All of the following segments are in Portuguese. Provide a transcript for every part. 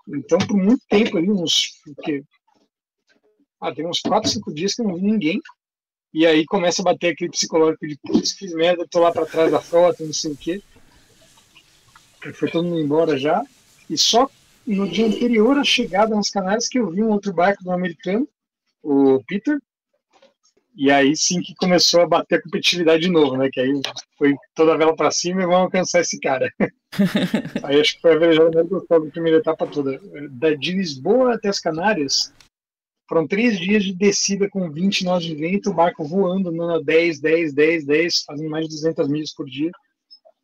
Então, por muito tempo ali, tem uns 4, 5 dias que eu não vi ninguém. E aí começa a bater aquele psicológico de, putz, fiz merda, tô lá para trás da frota, não sei o quê. Foi todo mundo embora já. E só no dia anterior à chegada nas Canárias que eu vi um outro barco do americano, o Peter. E aí sim que começou a bater a competitividade de novo, né? Que aí foi toda a vela para cima e vamos alcançar esse cara. Aí acho que foi a velejada mais gostosa da primeira etapa toda. De Lisboa até as Canárias, foram 3 dias de descida com 20 nós de vento, o barco voando no 10, 10, 10, 10, fazendo mais de 200 milhas por dia.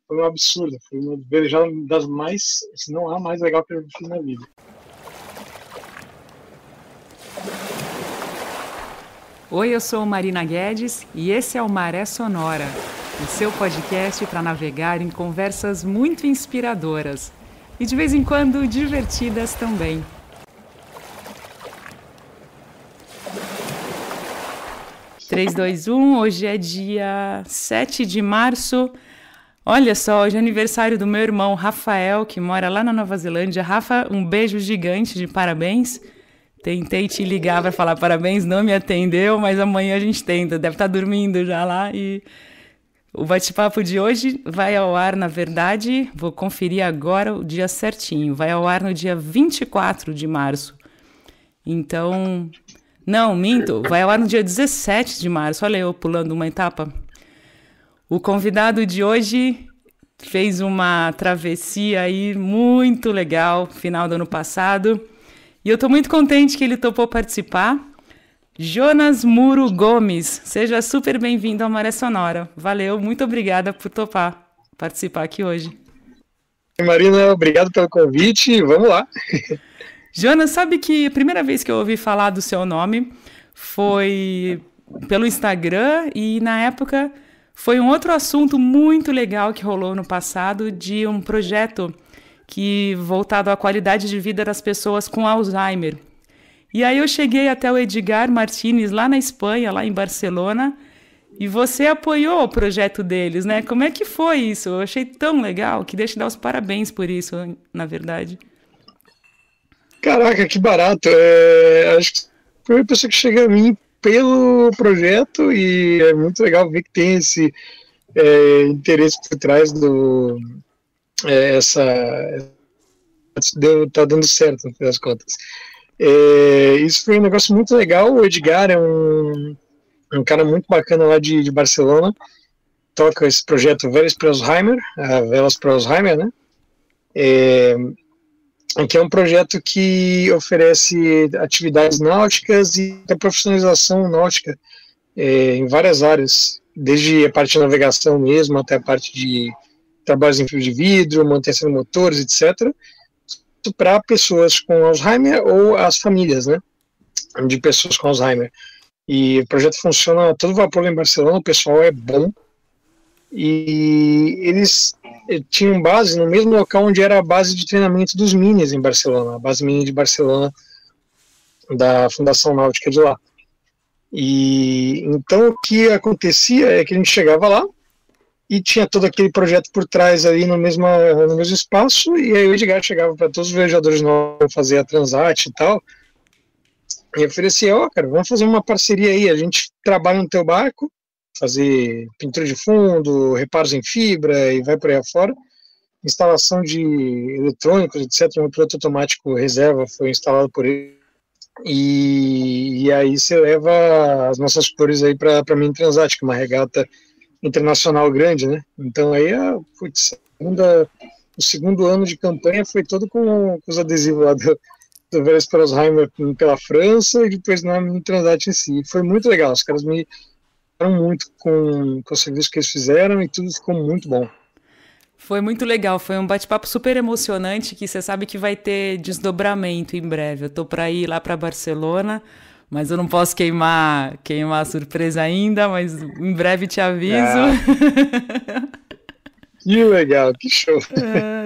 Foi um absurdo. Foi uma velejada das mais, se não a mais legal que eu fiz na vida. Oi, eu sou Marina Guedes e esse é o Maré Sonora, o seu podcast para navegar em conversas muito inspiradoras e de vez em quando divertidas também. Três, dois, um, hoje é dia 7 de março. Olha só, hoje é aniversário do meu irmão Rafael, que mora lá na Nova Zelândia. Rafa, um beijo gigante de parabéns. Tentei te ligar para falar parabéns, não me atendeu, mas amanhã a gente tenta. Deve estar dormindo já lá. E o bate-papo de hoje vai ao ar, na verdade, vou conferir agora o dia certinho. Vai ao ar no dia 24 de março. Então, não, minto, vai ao ar no dia 17 de março. Olha eu pulando uma etapa. O convidado de hoje fez uma travessia aí muito legal, final do ano passado. E eu estou muito contente que ele topou participar. Jonas Muro Gomes, seja super bem-vindo ao Maré Sonora. Valeu, muito obrigada por topar participar aqui hoje. Marina, obrigado pelo convite, vamos lá. Jonas, sabe que a primeira vez que eu ouvi falar do seu nome foi pelo Instagram e na época foi um outro assunto muito legal que rolou no passado de um projeto voltado à qualidade de vida das pessoas com Alzheimer. E aí eu cheguei até o Edgar Martínez, lá na Espanha, lá em Barcelona, e você apoiou o projeto deles, né? Como é que foi isso? Eu achei tão legal, que deixa eu dar os parabéns por isso, na verdade. Caraca, que barato. Acho que foi uma pessoa que chega a mim pelo projeto e é muito legal ver que tem esse interesse por trás do... tá dando certo, no fim das contas. Isso foi um negócio muito legal. O Edgar é um cara muito bacana lá de Barcelona, toca esse projeto Velas para Alzheimer, né? Que é um projeto que oferece atividades náuticas e a profissionalização náutica em várias áreas, desde a parte de navegação mesmo até a parte de trabalhos em fio de vidro, manutenção de motores, etc., para pessoas com Alzheimer ou as famílias, né, de pessoas com Alzheimer. E o projeto funciona a todo vapor lá em Barcelona, o pessoal é bom, e eles tinham base no mesmo local onde era a base de treinamento dos Minis em Barcelona, a base Mini de Barcelona, da Fundação Náutica de lá. E então o que acontecia é que a gente chegava lá, e tinha todo aquele projeto por trás ali no mesmo espaço, e aí o Edgar chegava para todos os velejadores novos fazer a Transat e tal, e oferecia, cara, vamos fazer uma parceria aí, a gente trabalha no teu barco, fazer pintura de fundo, reparos em fibra, e vai por aí afora, instalação de eletrônicos, etc., um piloto automático reserva foi instalado por ele, e aí você leva as nossas cores aí para mim Transat, que é uma regata internacional grande, né? Então aí o segundo ano de campanha foi todo com os adesivos lá do Velas para Alzheimer pela França e depois no Transat em si. Foi muito legal, os caras me ficaram muito com o serviço que eles fizeram e tudo ficou muito bom. Foi muito legal, foi um bate-papo super emocionante que você sabe que vai ter desdobramento em breve. Eu tô para ir lá para Barcelona, mas eu não posso queimar a surpresa ainda, mas em breve te aviso. Que legal, que show.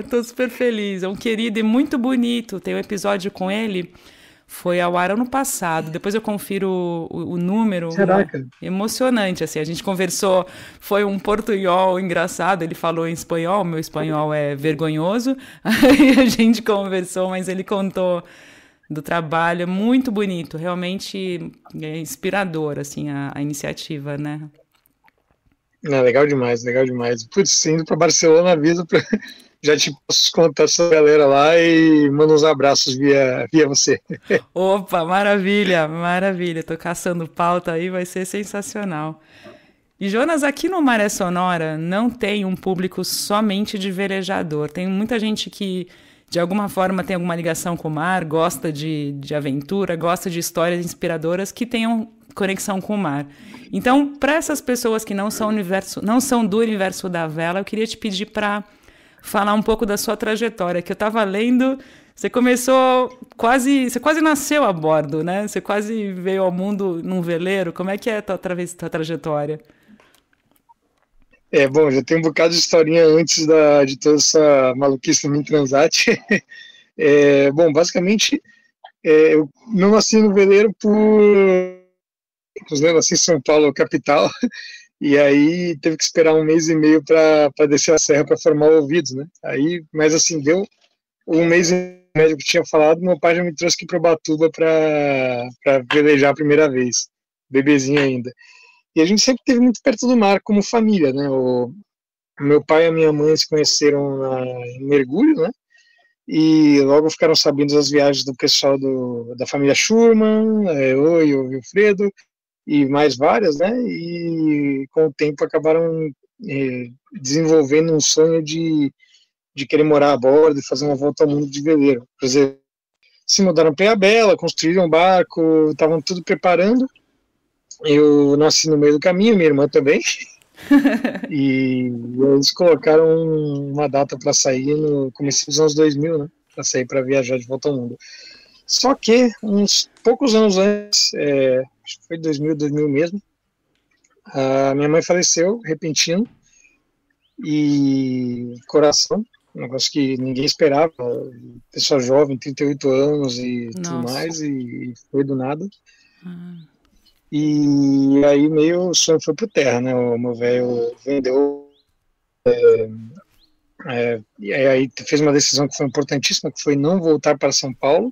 Tô super feliz, é um querido e muito bonito. Tem um episódio com ele Foi ao ar ano passado. Depois eu confiro o número. Caraca. Emocionante, assim. A gente conversou, foi um portunhol engraçado. Ele falou em espanhol, meu espanhol é vergonhoso. Aí a gente conversou, mas ele contou do trabalho. É muito bonito, realmente é inspirador, assim, a iniciativa, né? Legal demais, legal demais. Putz, indo para Barcelona, aviso pra... Já te posso os contatos da galera lá e mando uns abraços via você. Opa, maravilha, maravilha. Tô caçando pauta aí, vai ser sensacional. E Jonas, aqui no Maré Sonora não tem um público somente de velejador. Tem muita gente que, de alguma forma, tem alguma ligação com o mar, gosta de aventura, gosta de histórias inspiradoras que tenham conexão com o mar. Então, para essas pessoas que não são do universo da vela, eu queria te pedir para falar um pouco da sua trajetória, que eu estava lendo, você quase nasceu a bordo, né? Você quase veio ao mundo num veleiro. Como é que é a tua trajetória? Bom, já tem um bocado de historinha antes de toda essa maluquice no Transat. Bom, basicamente, eu não nasci no veleiro eu nasci em São Paulo, capital, e aí teve que esperar 1 mês e meio para descer a serra para formar ouvidos, né? Mas assim, deu 1 mês e meio que tinha falado, meu pai já me trouxe aqui para Ubatuba para velejar a primeira vez, bebezinho ainda. E a gente sempre esteve muito perto do mar, como família, né? O meu pai e a minha mãe se conheceram em mergulho, né? E logo ficaram sabendo das viagens do pessoal da família Schurman, eu e o Wilfredo, e mais várias, né? E com o tempo acabaram desenvolvendo um sonho de querer morar a bordo e fazer uma volta ao mundo de veleiro. Por exemplo, se mudaram para Ilhabela, construíram um barco, estavam tudo preparando. Eu nasci no meio do caminho, minha irmã também. E eles colocaram uma data para sair no começo dos anos 2000, né? Para sair para viajar de volta ao mundo. Só que, uns poucos anos antes, acho que foi 2000 mesmo, a minha mãe faleceu, repentino, e coração, um negócio que ninguém esperava, pessoa jovem, 38 anos e Nossa. Tudo mais, e foi do nada. E aí meio o sonho foi pro terra, né? O meu velho vendeu, e aí fez uma decisão que foi importantíssima, que foi não voltar para São Paulo.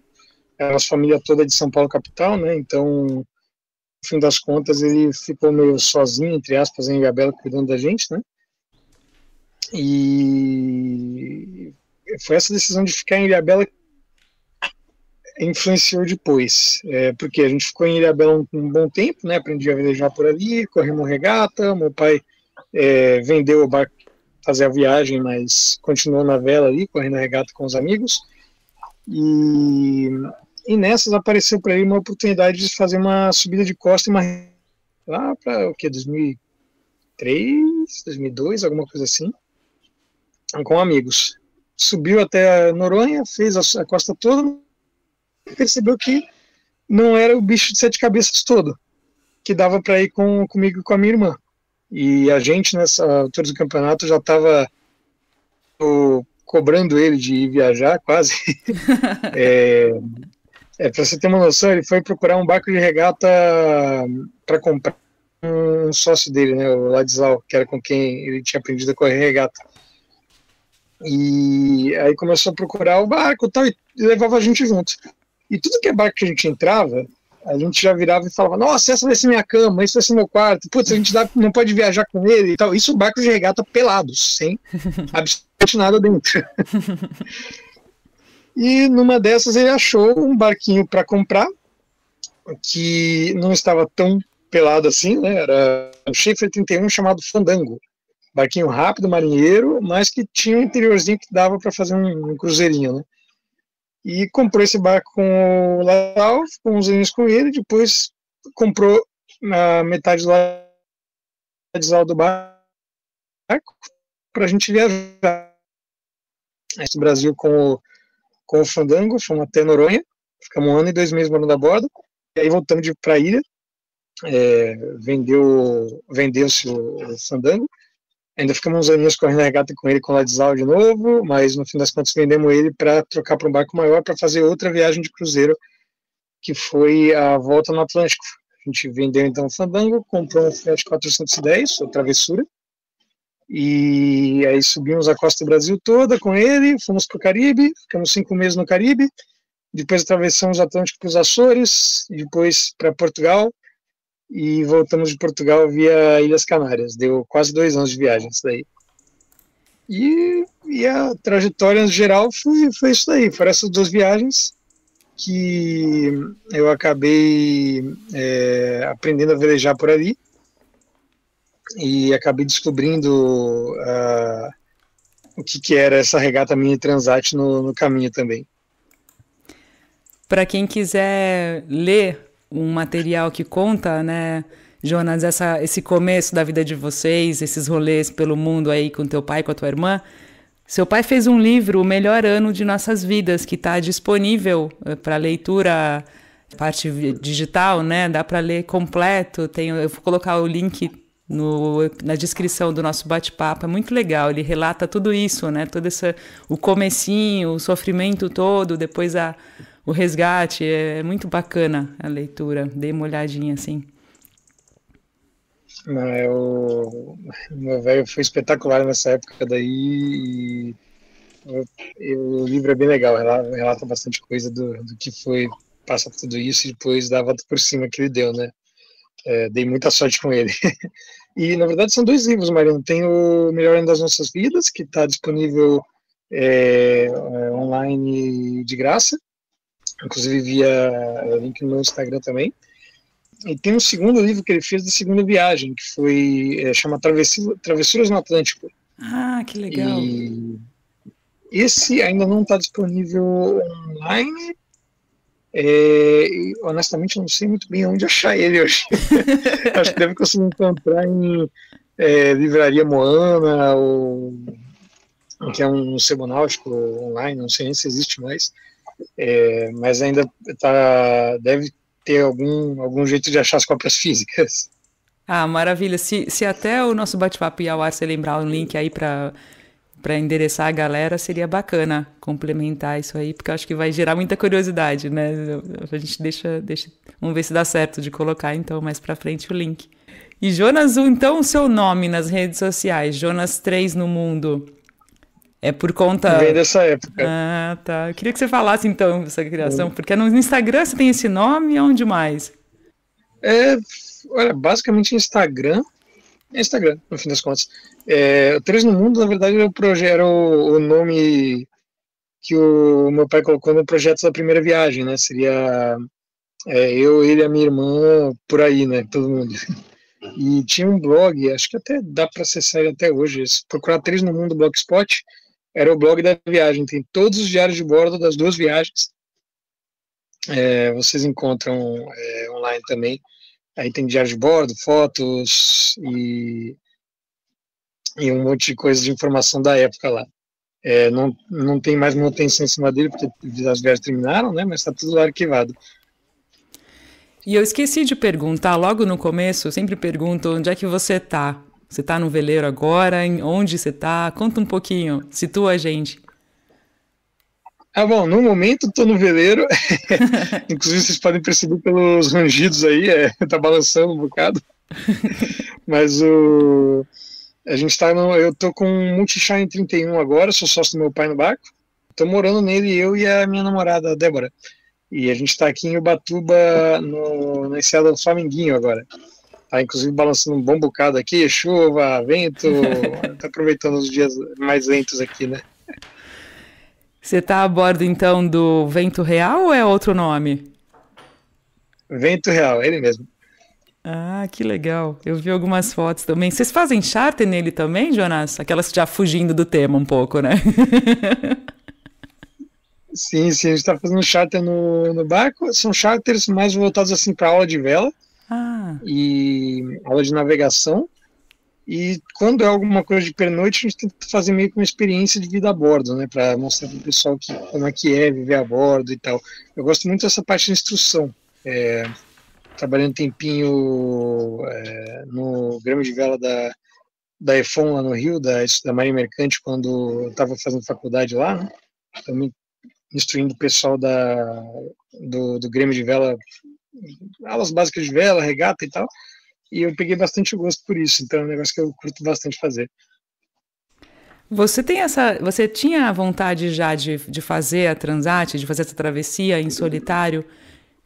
A nossa família toda é de São Paulo capital, né? Então, no fim das contas, ele ficou meio sozinho, entre aspas, em Ilhabela, cuidando da gente, né? E foi essa decisão de ficar em Ilhabela que influenciou depois, porque a gente ficou em Ilhabela um bom tempo, né? Aprendi a velejar por ali, corremos regata, meu pai vendeu o barco para fazer a viagem, mas continuou na vela ali, correndo a regata com os amigos, e nessas apareceu para ele uma oportunidade de fazer uma subida de costa lá para o que, 2003, 2002, alguma coisa assim, com amigos. Subiu até a Noronha, fez a costa toda, e percebeu que não era o bicho de 7 cabeças todo, que dava para ir comigo e com a minha irmã. E a gente, nessa altura do campeonato, já estava cobrando ele de ir viajar, quase. Para você ter uma noção, ele foi procurar um barco de regata para comprar um sócio dele, né, o Ladislau, que era com quem ele tinha aprendido a correr regata. E aí começou a procurar o barco e tal, e levava a gente junto. E tudo que é barco que a gente entrava, a gente já virava e falava, nossa, essa vai ser minha cama, esse vai ser meu quarto, putz, a gente não pode viajar com ele e tal. Isso barco de regata pelados, sem absolutamente nada dentro. E numa dessas ele achou um barquinho para comprar, que não estava tão pelado assim, né? Era um Schaefer 31 chamado Fandango. Barquinho rápido, marinheiro, mas que tinha um interiorzinho que dava para fazer um cruzeirinho, né? E comprou esse barco com o Ladislau, ficou uns anos com ele, depois comprou na metade do Ladislau do barco para a gente viajar. Esse Brasil com o Fandango, fomos até Noronha, ficamos 1 ano e 2 meses morando a bordo, e aí voltamos para a ilha, vendeu-se o Fandango, ainda ficamos uns aninhos correndo a regata com ele, com o Ladislau de novo, mas no fim das contas vendemos ele para trocar para um barco maior, para fazer outra viagem de cruzeiro que foi a volta no Atlântico. A gente vendeu então o Fandango, comprou um Fiat 410, a travessura, e aí subimos a costa do Brasil toda com ele, fomos para o Caribe, ficamos 5 meses no Caribe, depois atravessamos o Atlântico para os Açores, depois para Portugal, e voltamos de Portugal via Ilhas Canárias. Deu quase 2 anos de viagem isso daí. E a trajetória geral foi isso daí, foram essas 2 viagens que eu acabei aprendendo a velejar por ali e acabei descobrindo o que era essa regata mini Transat no caminho também. Para quem quiser ler um material que conta, né, Jonas, esse começo da vida de vocês, esses rolês pelo mundo aí com teu pai, com a tua irmã, seu pai fez um livro, O Melhor Ano de Nossas Vidas, que está disponível para leitura, parte digital, né? Dá para ler completo. Eu vou colocar o link na descrição do nosso bate-papo. É muito legal. Ele relata tudo isso, né? O comecinho, o sofrimento todo, depois o resgate. É muito bacana a leitura. Dei uma olhadinha assim. Meu velho foi espetacular nessa época daí, o livro é bem legal, relata bastante coisa do que foi passar por tudo isso e depois dar a volta por cima que ele deu, né? Dei muita sorte com ele. E na verdade são 2 livros, Mariano. Tem o Melhor Ano das Nossas Vidas, que está disponível online de graça, inclusive via link no meu Instagram também. E tem um segundo livro que ele fez da segunda viagem, que foi chama Travessuras no Atlântico. Ah, que legal. E esse ainda não está disponível online. Honestamente, eu não sei muito bem onde achar ele hoje. Acho que deve conseguir encontrar em Livraria Moana, ou que é um sebo náutico online, não sei nem se existe mais. Mas ainda deve ter algum jeito de achar as cópias físicas. Ah, maravilha. Se até o nosso bate-papo ir ao ar, você lembrar um link aí para endereçar a galera, seria bacana complementar isso aí, porque eu acho que vai gerar muita curiosidade, né? A gente deixa vamos ver se dá certo de colocar, então, mais para frente o link. E Jonas, então, o seu nome nas redes sociais, Jonas 3 no Mundo, é por conta... Vem dessa época. Ah, tá. Eu queria que você falasse, então, essa criação, porque no Instagram você tem esse nome e onde mais? Olha, basicamente Instagram, no fim das contas. O 3 no Mundo, na verdade, era o nome que o meu pai colocou no projeto da primeira viagem, né? Seria eu, ele e a minha irmã, por aí, né? Todo mundo. E tinha um blog, acho que até dá para acessar ele até hoje. Se procurar 3 no Mundo Blogspot, era o blog da viagem. Tem todos os diários de bordo das 2 viagens. Vocês encontram online também. Aí tem diário de bordo, fotos e um monte de coisa de informação da época lá. Não tem mais manutenção em cima dele, porque as viagens terminaram, né? Mas está tudo lá arquivado. E eu esqueci de perguntar, logo no começo, eu sempre pergunto onde é que você está. Você está no veleiro agora? Onde você está? Conta um pouquinho, situa a gente. Bom, no momento estou no veleiro, inclusive vocês podem perceber pelos rangidos aí, tá balançando um bocado, mas a gente eu tô com um Multishine 31 agora, sou sócio do meu pai no barco, tô morando nele, eu e a minha namorada, a Débora, e a gente está aqui em Ubatuba, na enseada do Flamenguinho agora, tá inclusive balançando um bom bocado aqui, chuva, vento, tá aproveitando os dias mais lentos aqui, né? Você está a bordo, então, do Vento Real ou é outro nome? Vento Real, ele mesmo. Ah, que legal. Eu vi algumas fotos também. Vocês fazem charter nele também, Jonas? Aquelas já fugindo do tema um pouco, né? Sim, a gente está fazendo charter no barco. São charters mais voltados assim para aula de vela e aula de navegação. E quando é alguma coisa de pernoite, a gente tenta fazer meio que uma experiência de vida a bordo, né, para mostrar para o pessoal como é que é viver a bordo e tal. Eu gosto muito dessa parte de instrução, trabalhando um tempinho no grêmio de vela da EFON lá no Rio, da Marinha Mercante, quando eu estava fazendo faculdade lá, né, também instruindo o pessoal do Grêmio de Vela, aulas básicas de vela, regata e tal, e eu peguei bastante gosto por isso, então é um negócio que eu curto bastante fazer. Você tinha a vontade já de fazer a Transat, de fazer essa travessia em solitário?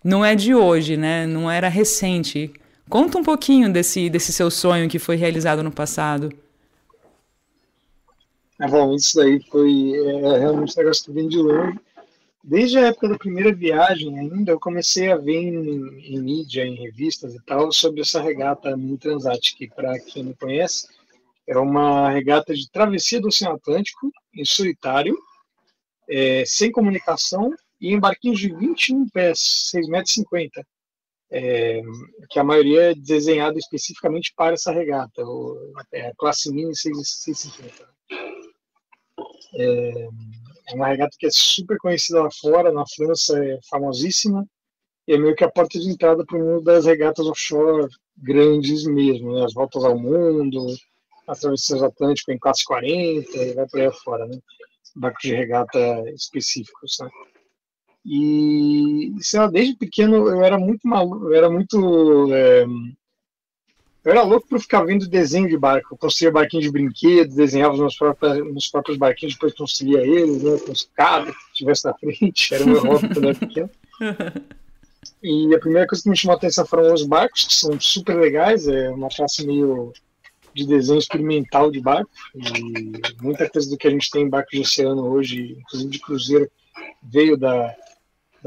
Não é de hoje, né? Não era recente. Conta um pouquinho desse seu sonho que foi realizado no passado. Bom, isso daí foi realmente um negócio que vem de longe. Desde a época da primeira viagem ainda, eu comecei a ver em mídia, em revistas e tal, sobre essa regata Mini Transat, que, para quem não conhece, é uma regata de travessia do Oceano Atlântico, em solitário, sem comunicação, e em barquinhos de 21 pés, 6,50 m, que a maioria é desenhada especificamente para essa regata, a classe Mini 650. É uma regata que é super conhecida lá fora, na França é famosíssima, e é meio que a porta de entrada para o mundo das regatas offshore grandes mesmo, né? As voltas ao mundo, as travessias do Atlântico em classe 40, e vai por aí afora, né? Barcos de regata específicos, né? E, sei lá, desde pequeno eu era muito maluco, eu era louco por ficar vendo desenho de barco. Eu construía barquinhos de brinquedo, desenhava os meus próprios barquinhos, depois construía eles, né, com os cabos que tivesse na frente. Era o meu hobby quando eu era pequeno. E a primeira coisa que me chamou a atenção foram os barcos, que são super legais. É uma classe meio de desenho experimental de barco. E muita coisa do que a gente tem em barco de oceano hoje, inclusive de cruzeiro, veio da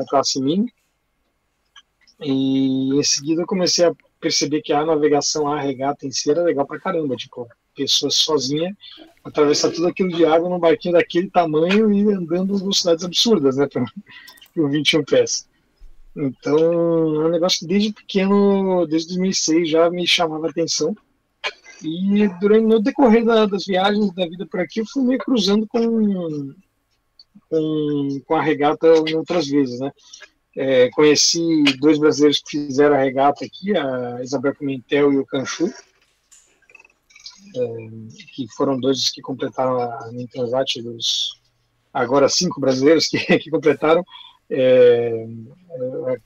classe Mini. E em seguida eu comecei a perceber que a navegação, a regata em si era legal pra caramba, tipo, pessoa sozinha atravessar tudo aquilo de água num barquinho daquele tamanho e andando em velocidades absurdas, né, por 21 pés. Então, é um negócio que desde pequeno, desde 2006, já me chamava a atenção. E no decorrer das viagens, da vida por aqui, eu fui meio cruzando com a regata em outras vezes, né. Conheci 2 brasileiros que fizeram a regata aqui, a Isabel Pimentel e o Canchu, que foram 2 que completaram a Mini Transat, agora 5 brasileiros que completaram.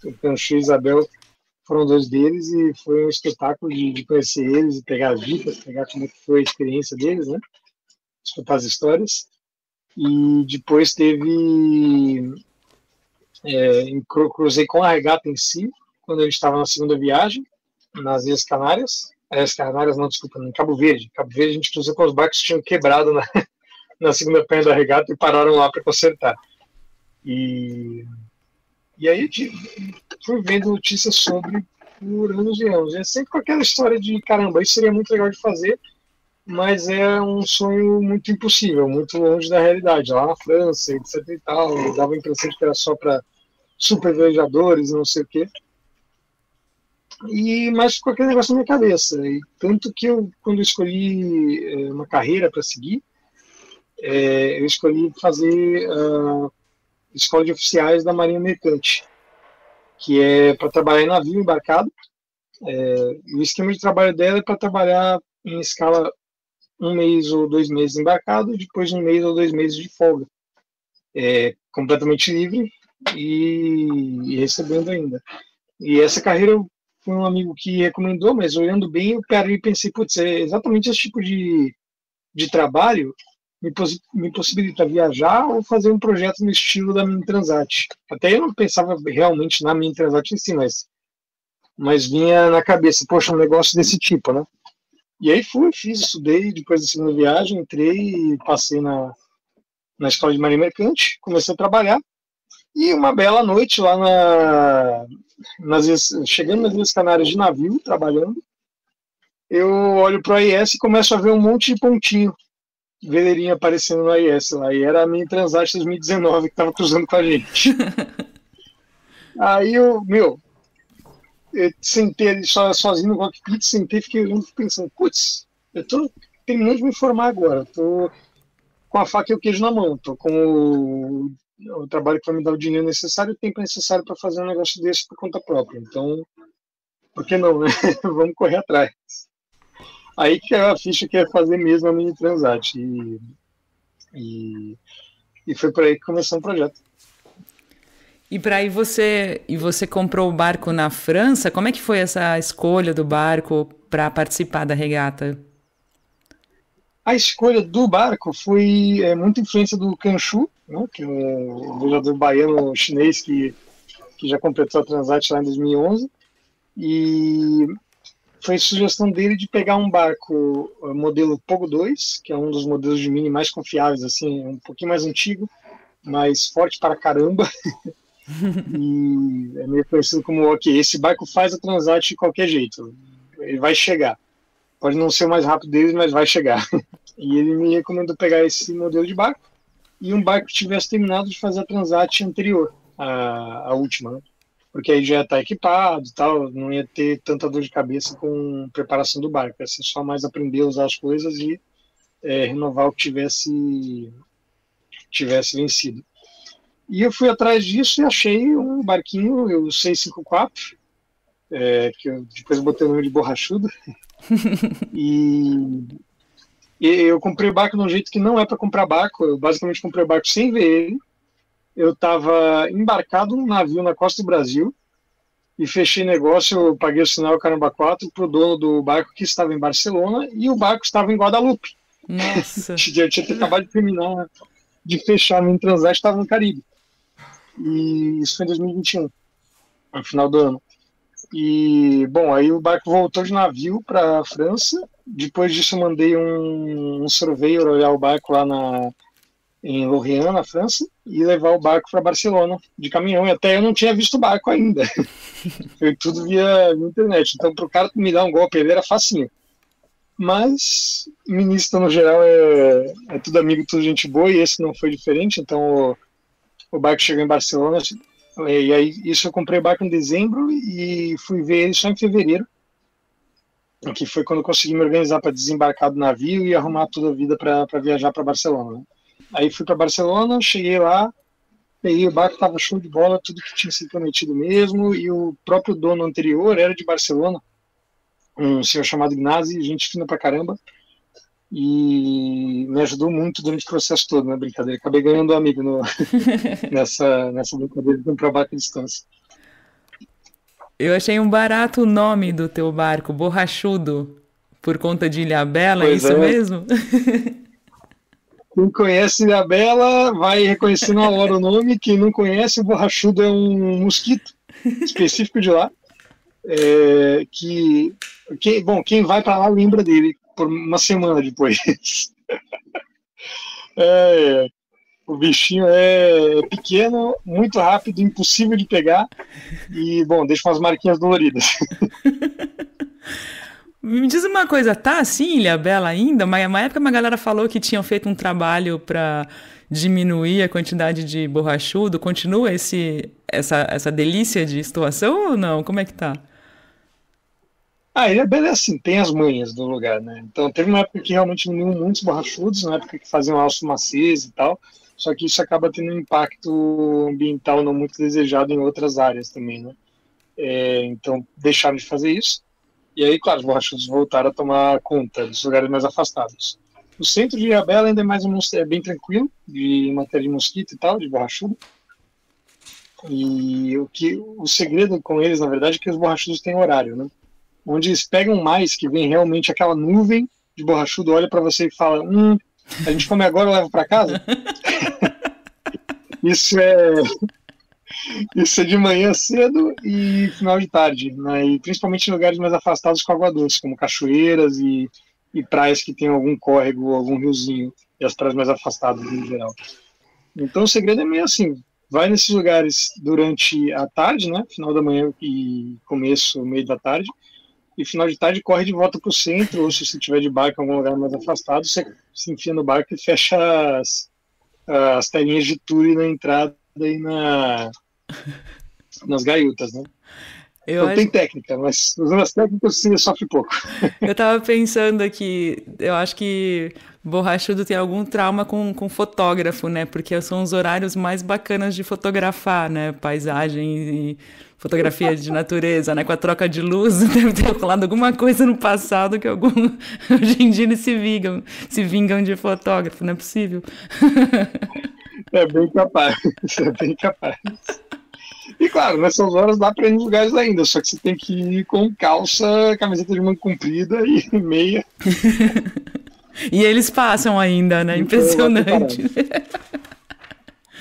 O Canchu e a Isabel foram 2 deles, e foi um espetáculo de conhecer eles e pegar as dicas, pegar como foi a experiência deles, né? Escutar as histórias. E depois cruzei com a regata em si, quando a gente estava na segunda viagem, nas Ilhas Canárias. Ilhas Canárias, não, desculpa, em Cabo Verde. Cabo Verde a gente cruzou com os barcos que tinham quebrado na segunda perna da regata e pararam lá para consertar. E aí fui vendo notícias sobre por anos e anos. É sempre com aquela história de, caramba, isso seria muito legal de fazer, mas é um sonho muito impossível, muito longe da realidade. Lá na França, etc e tal, eu dava a impressão de que era só para super viajadores, não sei o quê. Mas ficou aquele negócio na minha cabeça. E tanto que quando eu escolhi uma carreira para seguir, eu escolhi fazer a Escola de Oficiais da Marinha Mercante, que é para trabalhar em navio embarcado. O esquema de trabalho dela é para trabalhar em escala 1 mês ou 2 meses embarcado, e depois 1 mês ou 2 meses de folga. Completamente livre e recebendo ainda. E essa carreira foi um amigo que recomendou, mas olhando bem, eu parei e pensei, putz, é exatamente esse tipo de trabalho me possibilita viajar ou fazer um projeto no estilo da Mini Transat. Até eu não pensava realmente na Mini Transat em si, mas vinha na cabeça, poxa, um negócio desse tipo, né? E aí estudei, depois da segunda viagem, entrei e passei na Escola de Marinha Mercante, comecei a trabalhar, e uma bela noite lá chegando nas Ilhas Canárias de navio, trabalhando, eu olho para o AIS e começo a ver um monte de pontinho, veleirinha aparecendo no AIS lá, e era a Mini Transat 2019 que estava cruzando com a gente. Aí eu sentei ali sozinho no cockpit, sentei e fiquei pensando, putz, eu tô terminando de me formar agora, tô com a faca e o queijo na mão, tô com o trabalho que vai me dar o dinheiro necessário e o tempo necessário para fazer um negócio desse por conta própria. Então, por que não, né? Vamos correr atrás. Aí que a ficha que é fazer mesmo a Mini Transat. E foi por aí que começou o projeto. E você comprou o barco na França? Como é que foi essa escolha do barco para participar da regata? A escolha do barco foi muita influência do Kanchu, né, que é um vereador baiano chinês que já completou a Transat lá em 2011. E foi sugestão dele de pegar um barco modelo Pogo 2, que é um dos modelos de mini mais confiáveis, assim, um pouquinho mais antigo, mas forte para caramba. E é meio conhecido como, ok, esse barco faz a Transat de qualquer jeito, ele vai chegar. Pode não ser o mais rápido deles, mas vai chegar. E ele me recomendou pegar esse modelo de barco e um barco que tivesse terminado de fazer a Transat anterior, a última, né? Porque aí já ia estar equipado e tal, não ia ter tanta dor de cabeça com preparação do barco, ia ser só mais aprender a usar as coisas e renovar o que tivesse vencido. E eu fui atrás disso e achei um barquinho, o 654, que eu depois botei o nome de borrachudo, e eu comprei o barco de um jeito que não é para comprar barco, eu basicamente comprei o barco sem ver ele. Eu estava embarcado num navio na costa do Brasil e fechei negócio, eu paguei o sinal Caramba 4 para o dono do barco que estava em Barcelona e o barco estava em Guadalupe. Nossa! Eu tinha acabado de terminar de fechar no Transat, estava no Caribe. E isso foi em 2021, no final do ano. E, bom, aí o barco voltou de navio para a França. Depois disso eu mandei um surveyor olhar o barco lá em Lorient, na França, e levar o barco para Barcelona de caminhão. E até eu não tinha visto o barco ainda. Foi tudo via internet. Então, para o cara me dar um golpe, ele era facinho. Mas, ministro no geral é tudo amigo, tudo gente boa, e esse não foi diferente. Então, o barco chegou em Barcelona, e aí isso eu comprei o barco em dezembro e fui ver ele só em fevereiro, que foi quando eu consegui me organizar para desembarcar do navio e arrumar toda a vida para viajar para Barcelona, né? Aí fui para Barcelona, cheguei lá, peguei o barco, estava show de bola, tudo que tinha sido prometido mesmo, e o próprio dono anterior era de Barcelona, um senhor chamado Ignasi, gente fina pra caramba, e me ajudou muito durante o processo todo, né, brincadeira. Acabei ganhando um amigo nessa brincadeira de comprar barco à distância. Eu achei um barato o nome do teu barco, Borrachudo, por conta de Ilhabela, é isso mesmo? Quem conhece Ilhabela vai reconhecer na hora o nome, quem não conhece, o Borrachudo é um mosquito específico de lá, quem vai para lá lembra dele por uma semana depois. O bichinho é pequeno, muito rápido, impossível de pegar e, bom, deixa umas marquinhas doloridas. Me diz uma coisa, tá assim Ilhabela ainda? Mas uma época uma galera falou que tinham feito um trabalho para diminuir a quantidade de borrachudo. Continua essa delícia de situação ou não? Como é que tá? Ilhabela é assim, tem as manhas do lugar, né? Então teve uma época que realmente não iam muitos borrachudos, na época que faziam alço macês e tal, só que isso acaba tendo um impacto ambiental não muito desejado em outras áreas também, né? Então deixaram de fazer isso, e aí, claro, os borrachudos voltaram a tomar conta dos lugares mais afastados. O centro de Ilhabela ainda é bem tranquilo, em matéria de mosquito e tal, de borrachudo. E o segredo com eles, na verdade, é que os borrachudos têm horário, né? Onde eles pegam mais, que vem realmente aquela nuvem de borrachudo, olha para você e fala, a gente come agora ou leva para casa? Isso é de manhã cedo e final de tarde, né? E principalmente em lugares mais afastados com água doce, como cachoeiras e praias que tem algum córrego, algum riozinho, e as praias mais afastadas em geral. Então o segredo é meio assim, vai nesses lugares durante a tarde, né? Final da manhã e meio da tarde, e final de tarde corre de volta para o centro, ou se você estiver de barco em algum lugar mais afastado, você se enfia no barco e fecha as telinhas de tule na entrada e nas gaiutas, né? Então tem técnica, mas usando as técnicas você sofre pouco. Eu tava pensando aqui, eu acho que borrachudo tem algum trauma com fotógrafo, né? Porque são os horários mais bacanas de fotografar, né? Paisagem e fotografia de natureza, né? Com a troca de luz, deve ter rolado alguma coisa no passado que hoje em dia eles se vingam de fotógrafo, não é possível? É bem capaz, é bem capaz. claro, nessas horas dá para ir nos lugares ainda, só que você tem que ir com calça, camiseta de manga comprida e meia. E eles passam ainda, né? Impressionante.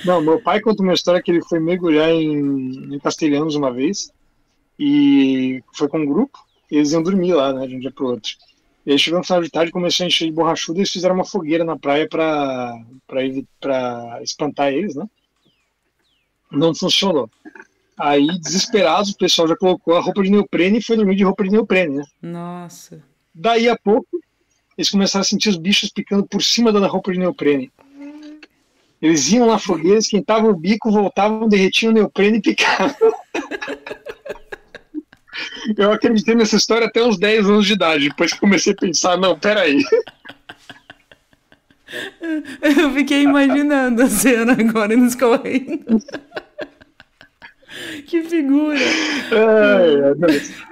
Não, meu pai conta uma história que ele foi mergulhar em Castelhanos uma vez e foi com um grupo e eles iam dormir lá, né, de um dia pro outro. E aí chegou no final de tarde, começou a encher de borrachuda e eles fizeram uma fogueira na praia para espantar eles, né? Não funcionou. Aí, desesperados, o pessoal já colocou a roupa de neoprene e foi dormir de roupa de neoprene, né? Nossa. Daí a pouco, eles começaram a sentir os bichos picando por cima da roupa de neoprene. Eles iam na fogueira, esquentavam o bico, voltavam, derretiam o neoprene e picavam. Eu acreditei nessa história até uns 10 anos de idade, depois que comecei a pensar, não, peraí. Eu fiquei imaginando a cena agora nos correndo. Que figura!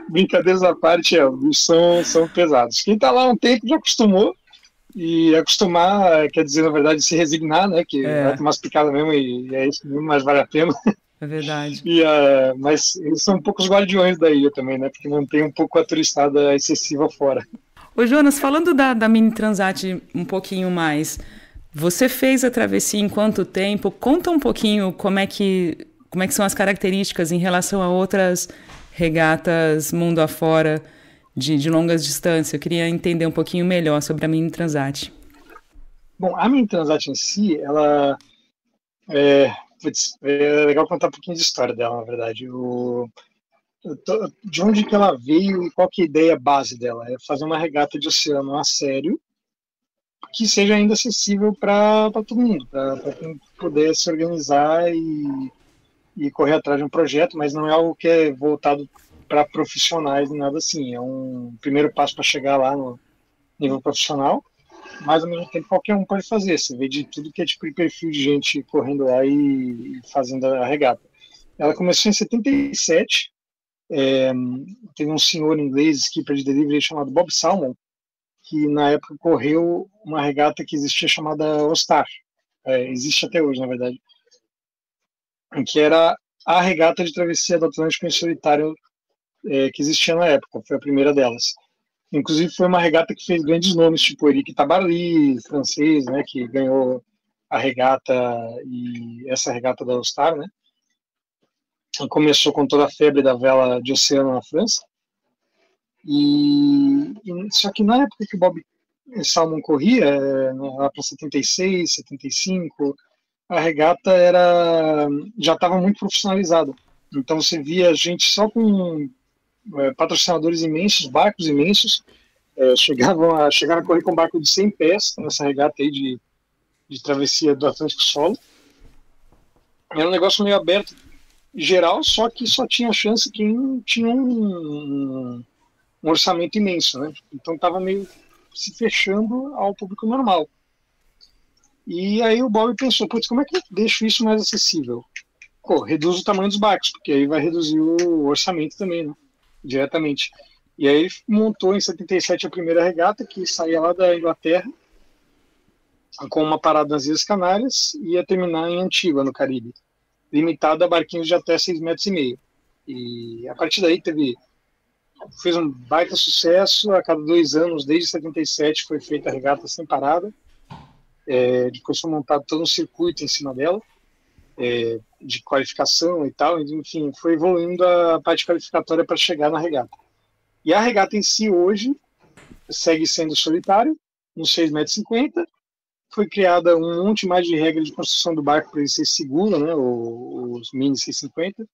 Brincadeiras à parte, são pesados. Quem tá lá há um tempo já acostumou, e acostumar quer dizer, na verdade, se resignar, né? Que vai tomar as picadas mesmo e é isso mesmo, mas vale a pena. É verdade. Mas eles são um pouco os guardiões da ilha também, né? Porque mantém um pouco a turistada excessiva fora. Ô Jonas, falando da Mini Transat um pouquinho mais, você fez a travessia em quanto tempo? Conta um pouquinho como é que são as características em relação a outras regatas mundo afora de longas distâncias. Eu queria entender um pouquinho melhor sobre a Mini Transat. Bom, a Mini Transat em si, ela é legal contar um pouquinho de história dela, na verdade. De onde que ela veio e qual que é a ideia base dela? É fazer uma regata de oceano a sério que seja ainda acessível para todo mundo, para quem puder se organizar e correr atrás de um projeto, mas não é algo que é voltado para profissionais nem nada assim. É um primeiro passo para chegar lá no nível profissional, mas ao mesmo tempo qualquer um pode fazer. Você vê de tudo que é tipo de perfil de gente correndo lá e fazendo a regata. Ela começou em 77. Teve um senhor inglês, skipper de delivery, chamado Bob Salmon, que na época correu uma regata que existia chamada Ostar. Existe até hoje, na verdade. Que era a regata de travessia do Atlântico em solitário que existia na época. Foi a primeira delas. Inclusive foi uma regata que fez grandes nomes, tipo Eric Tabarly, francês, né, que ganhou a regata e essa regata da Ostar, né? Começou com toda a febre da vela de oceano na França. Só que na época que o Bob Salmon corria, lá para 76, 75, a regata já estava muito profissionalizada. Então você via gente só com patrocinadores imensos, barcos imensos, chegaram a correr com um barco de 100 pés nessa regata aí de travessia do Atlântico solo. Era um negócio meio aberto geral, só que só tinha chance quem tinha um orçamento imenso, né? Então estava meio se fechando ao público normal. E aí o Bob pensou, putz, como é que eu deixo isso mais acessível? Reduz o tamanho dos barcos, porque aí vai reduzir o orçamento também, né? Diretamente. E aí ele montou em 77 a primeira regata, que saía lá da Inglaterra, com uma parada nas Ilhas Canárias, e ia terminar em Antigua, no Caribe, limitado a barquinhos de até 6,5 metros. E a partir daí fez um baita sucesso. A cada 2 anos, desde 77, foi feita a regata sem parada. Depois foi montado todo um circuito em cima dela, de qualificação e tal. Enfim, foi evoluindo a parte qualificatória para chegar na regata. E a regata em si hoje segue sendo solitário, uns 6,50 metros. Foi criada um monte mais de regra de construção do barco para ele ser seguro, né, os mini 650,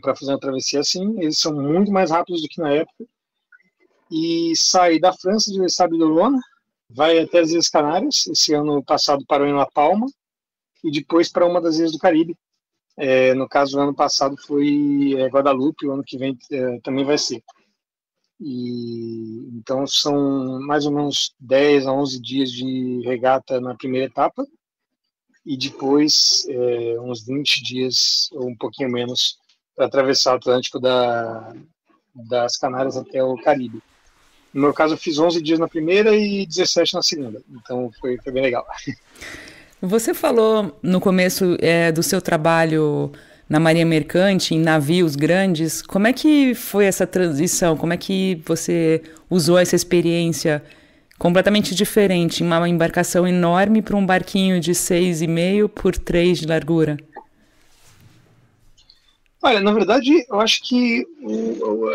para fazer uma travessia assim. Eles são muito mais rápidos do que na época. E sai da França, de Les Sables-d'Olonne, vai até as Ilhas Canárias. Esse ano passado parou em La Palma, e depois para uma das ilhas do Caribe. No caso, o ano passado foi Guadalupe, o ano que vem também vai ser. Então são mais ou menos 10 a 11 dias de regata na primeira etapa, e depois uns 20 dias, ou um pouquinho menos, para atravessar o Atlântico das Canárias até o Caribe. No meu caso, eu fiz 11 dias na primeira e 17 na segunda, então foi bem legal. Você falou no começo do seu trabalho na marinha mercante, em navios grandes. Como é que foi essa transição? Como é que você usou essa experiência completamente diferente, em uma embarcação enorme para um barquinho de 6,5 por 3 de largura? Olha, na verdade, eu acho que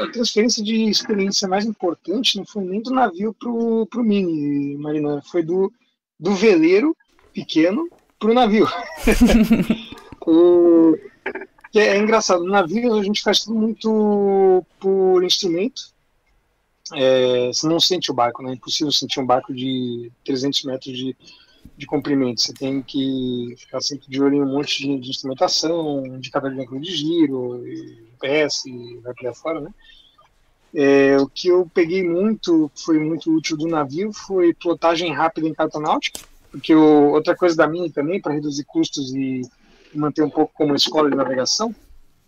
a transferência de experiência mais importante não foi nem do navio pro mini, Marina, foi do veleiro pequeno pro navio. Que é engraçado, no navio a gente faz tudo muito por instrumento, você não sente o barco, né? É impossível sentir um barco de 300 metros de comprimento. Você tem que ficar sempre de olho em um monte de instrumentação, indicador de ângulo de giro, GPS, vai para fora, né? O que eu peguei muito, foi muito útil do navio, foi plotagem rápida em carta náutica, porque outra coisa da Mini também, para reduzir custos e manter um pouco como escola de navegação,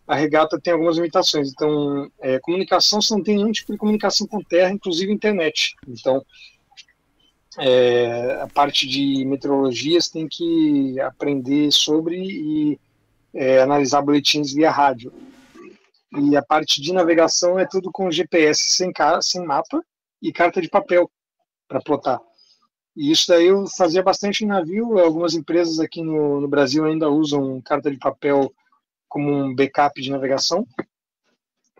a regata tem algumas limitações. Então, comunicação, você não tem nenhum tipo de comunicação com terra, inclusive internet. Então, a parte de meteorologia você tem que aprender sobre e analisar boletins via rádio. E a parte de navegação é tudo com GPS sem mapa e carta de papel para plotar. E isso daí eu fazia bastante em navio. Algumas empresas aqui no Brasil ainda usam carta de papel como um backup de navegação.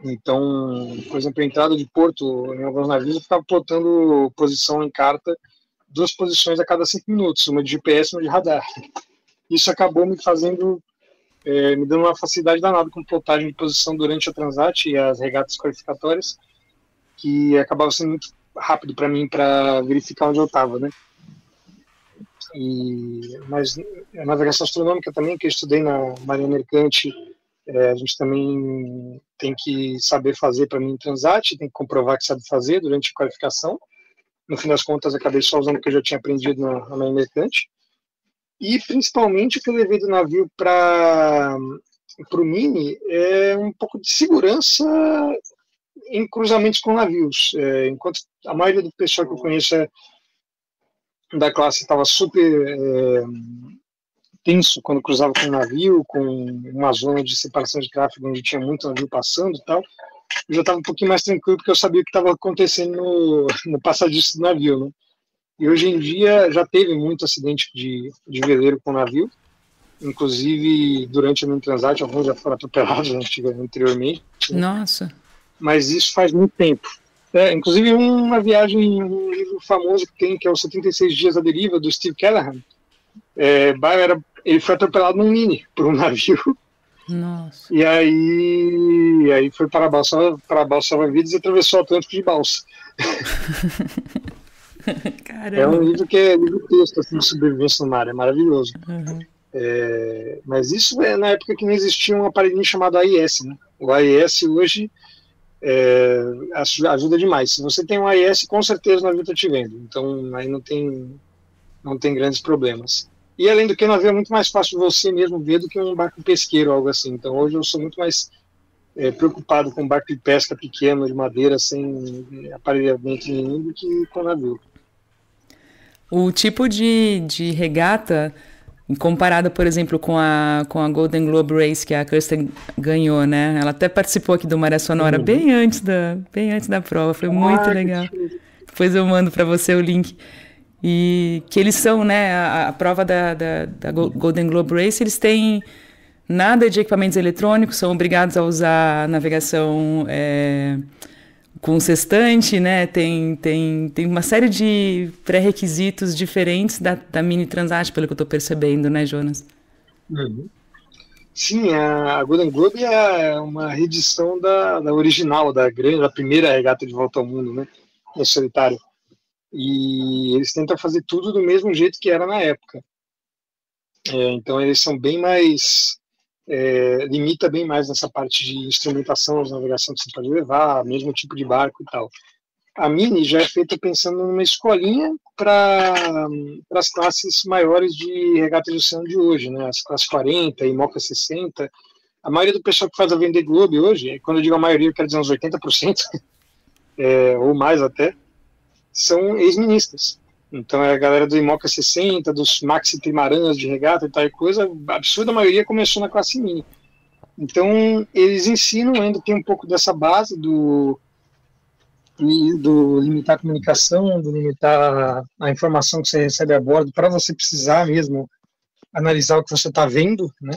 Então, por exemplo, a entrada de porto em alguns navios eu ficava plotando posição em carta, 2 posições a cada 5 minutos, uma de GPS e uma de radar. Isso acabou me dando uma facilidade danada com plotagem de posição durante a Transat e as regatas qualificatórias, que acabava sendo muito rápido para mim para verificar onde eu estava, né? Mas a navegação astronômica também, que eu estudei na Marinha Mercante, a gente também tem que saber fazer para mim em Transat, tem que comprovar que sabe fazer durante a qualificação. No fim das contas, acabei só usando o que eu já tinha aprendido na Marinha Mercante. E, principalmente, o que eu levei do navio para o Mini é um pouco de segurança em cruzamentos com navios. Enquanto a maioria do pessoal que eu conheço da classe estava super tenso quando cruzava com um navio, com uma zona de separação de tráfego onde tinha muito navio passando e tal, eu já estava um pouquinho mais tranquilo porque eu sabia o que estava acontecendo no passadiço do navio, né? E hoje em dia já teve muito acidente de veleiro com navio, inclusive durante a minha Transat, alguns já foram atropelados anteriormente. Né? Nossa! Mas isso faz muito tempo. Inclusive uma viagem, um livro famoso que tem, que é os 76 Dias à Deriva, do Steve Callahan, ele foi atropelado num Mini, por um navio. Nossa. E aí foi para a balsa salva-vidas e atravessou o Atlântico de balsa. Caramba. É um livro que é livro texto assim, de sobrevivência no mar, é maravilhoso. Uhum. Mas isso é na época que não existia um aparelhinho chamado AIS, né? O AIS hoje ajuda demais. Se você tem um AIS, com certeza o navio está te vendo. Então aí não tem grandes problemas. E além do que, o navio é muito mais fácil você mesmo ver do que um barco pesqueiro ou algo assim. Então hoje eu sou muito mais preocupado com um barco de pesca pequeno, de madeira, sem aparelhamento nenhum, do que com o navio. O tipo de regata, comparada, por exemplo, com a Golden Globe Race, que a Kirsten ganhou, né? Ela até participou aqui do Maré Sonora bem antes da prova. Foi muito legal. Depois eu mando para você o link. E que eles são, né? A prova da Golden Globe Race, eles têm nada de equipamentos eletrônicos, são obrigados a usar a navegação com sextante, né? Tem uma série de pré-requisitos diferentes da Mini Transat, pelo que eu estou percebendo, né, Jonas? Uhum. Sim, a Golden Globe é uma reedição da original, da primeira regata de volta ao mundo, né? No solitário. E eles tentam fazer tudo do mesmo jeito que era na época. Então eles são bem mais... limita bem mais nessa parte de instrumentação, de navegação que você pode levar, mesmo tipo de barco e tal. A Mini já é feita pensando numa escolinha para as classes maiores de regata de oceano de hoje, né? As classes 40 e Moca 60. A maioria do pessoal que faz a Vendée Globe hoje, quando eu digo a maioria, eu quero dizer uns 80%, ou mais até, são ex-ministas. Então a galera do Imoca 60, dos Maxi Trimarans de regata e tal coisa, a absurda maioria começou na classe Mini. Então, eles ensinam, ainda tem um pouco dessa base do limitar a comunicação, do limitar a informação que você recebe a bordo, para você precisar mesmo analisar o que você está vendo, né,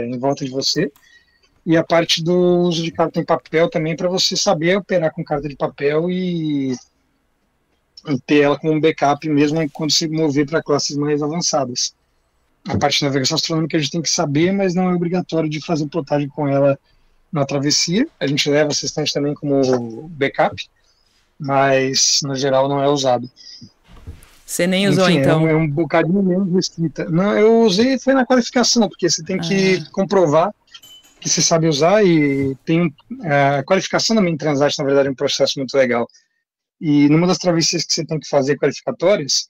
em volta de você. E a parte do uso de carta em papel também, para você saber operar com carta de papel e ter ela como um backup mesmo quando se mover para classes mais avançadas. A parte de navegação astronômica a gente tem que saber, mas não é obrigatório de fazer plotagem com ela na travessia. A gente leva a assistente também como backup, mas no geral não é usado. Você nem usou, enfim, então? É um bocadinho menos restrita. Não, eu usei, foi na qualificação, porque você tem que comprovar que você sabe usar, e tem a qualificação da Main Transat, na verdade, é um processo muito legal. E numa das travessias que você tem que fazer qualificatórias,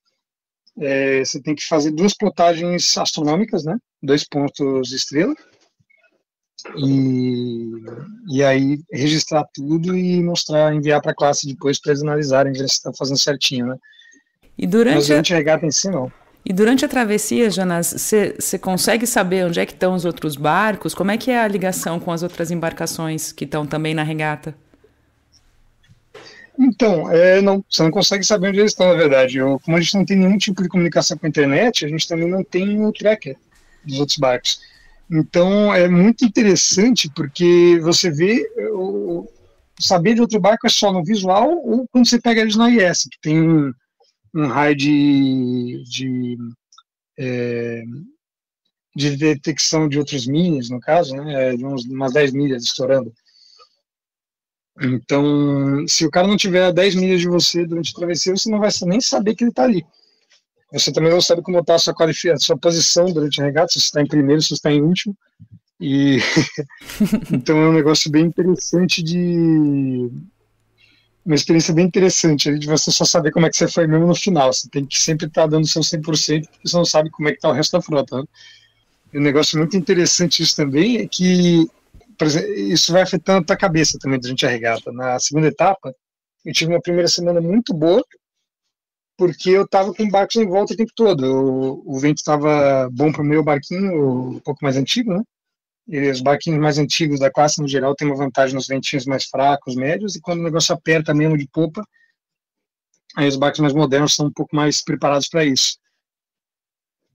você tem que fazer 2 plotagens astronômicas, né? 2 pontos estrela, e aí registrar tudo e mostrar, enviar para a classe depois para eles analisarem, ver se está fazendo certinho, né? Mas durante a regata em si, não. E durante a travessia, Jonas, você consegue saber onde é que estão os outros barcos? Como é que é a ligação com as outras embarcações que estão também na regata? Então, não, você não consegue saber onde eles estão, na verdade. Como a gente não tem nenhum tipo de comunicação com a internet, a gente também não tem o tracker dos outros barcos. Então, é muito interessante, porque você vê, saber de outro barco é só no visual ou quando você pega eles no AIS, que tem um raio de detecção de outros minis, no caso, né, de umas 10 milhas estourando. Então, se o cara não tiver a 10 milhas de você durante a travessia, você não vai nem saber que ele está ali. Você também não sabe como está a sua posição durante a regata, se você está em primeiro, se você está em último. E então é um negócio bem interessante uma experiência bem interessante de você só saber como é que você foi mesmo no final. Você tem que sempre estar dando o seu 100%, porque você não sabe como é que está o resto da frota, né? E um negócio muito interessante isso também é que, por exemplo, isso vai afetando a tua cabeça também durante a regata. Na segunda etapa, eu tive uma primeira semana muito boa, porque eu estava com barcos em volta o tempo todo. O vento estava bom para o meu barquinho, um pouco mais antigo, né? E os barquinhos mais antigos da classe, no geral, têm uma vantagem nos ventinhos mais fracos, médios, e quando o negócio aperta mesmo de popa, aí os barcos mais modernos são um pouco mais preparados para isso.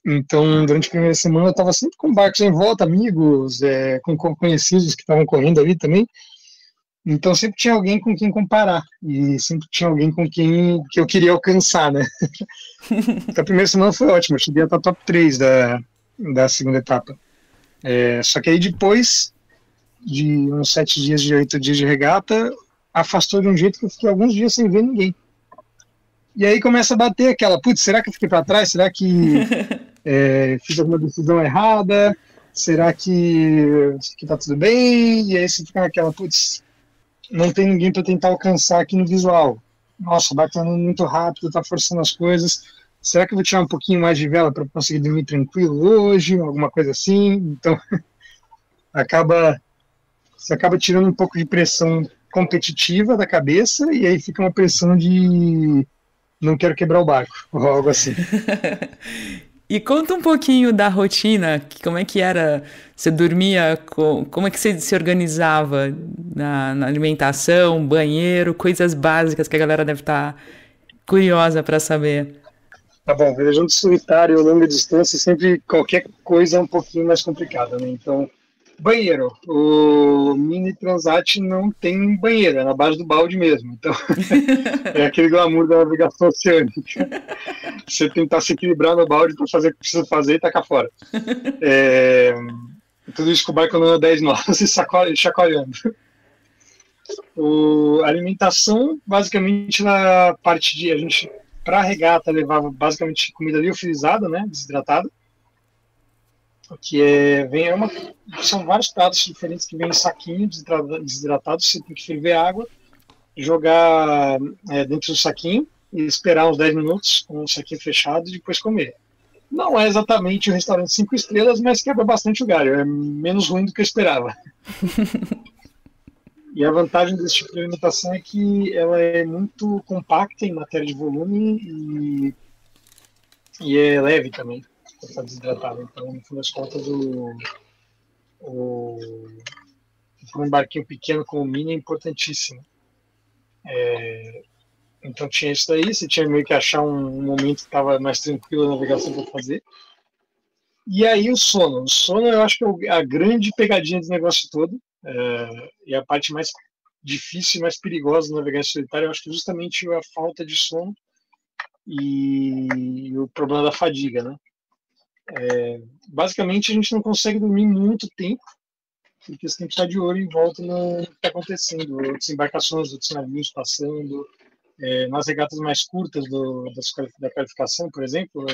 Então, durante a primeira semana, eu estava sempre com barcos em volta, amigos, com conhecidos que estavam correndo ali também. Então, sempre tinha alguém com quem comparar, e sempre tinha alguém com quem que eu queria alcançar, né? Então, a primeira semana foi ótima, eu cheguei a estar top 3 da segunda etapa. Só que aí depois de uns 7 dias, de 8 dias de regata, afastou de um jeito que eu fiquei alguns dias sem ver ninguém. E aí começa a bater aquela, putz, será que eu fiquei para trás? Será que fiz alguma decisão errada? Será que tá tudo bem? E aí você fica naquela, putz, não tem ninguém para tentar alcançar aqui no visual. Nossa, o barco tá andando muito rápido, tá forçando as coisas. Será que eu vou tirar um pouquinho mais de vela para conseguir dormir tranquilo hoje? Alguma coisa assim? Então, você acaba tirando um pouco de pressão competitiva da cabeça, e aí fica uma pressão de não quero quebrar o barco, ou algo assim. E conta um pouquinho da rotina, como é que era, você dormia, como é que você se organizava na alimentação, banheiro, coisas básicas que a galera deve estar curiosa para saber. Tá bom, velejante solitário, longa distância, sempre qualquer coisa é um pouquinho mais complicada, né? Então, banheiro. O Mini Transat não tem banheiro, é na base do balde mesmo. Então, é aquele glamour da navegação oceânica. Você tentar se equilibrar no balde para fazer o que precisa fazer e tacar fora. Tudo isso com o barco andando a 10 nós e chacoalhando. A alimentação, basicamente, na parte de... A gente, para a regata, levava basicamente comida liofilizada, né, desidratada, que são vários pratos diferentes que vêm em saquinho desidratado. Você tem que ferver água, jogar dentro do saquinho e esperar uns 10 minutos com o saquinho fechado e depois comer. Não é exatamente um restaurante 5 estrelas, mas quebra bastante o galho, é menos ruim do que eu esperava. E a vantagem desse tipo de alimentação é que ela é muito compacta em matéria de volume e é leve também, está desidratada. Então, no fim das contas, para um barquinho pequeno como o Mini é importantíssimo. Então tinha isso daí, você tinha meio que achar um momento que estava mais tranquilo a navegação para fazer. E aí o sono. O sono eu acho que é a grande pegadinha do negócio todo. E a parte mais difícil e mais perigosa da navegação solitária, eu acho que justamente a falta de sono e o problema da fadiga, né? Basicamente a gente não consegue dormir muito tempo, porque você tem que estar de olho em volta no que está acontecendo, outras embarcações, outros navios passando, nas regatas mais curtas da qualificação, por exemplo,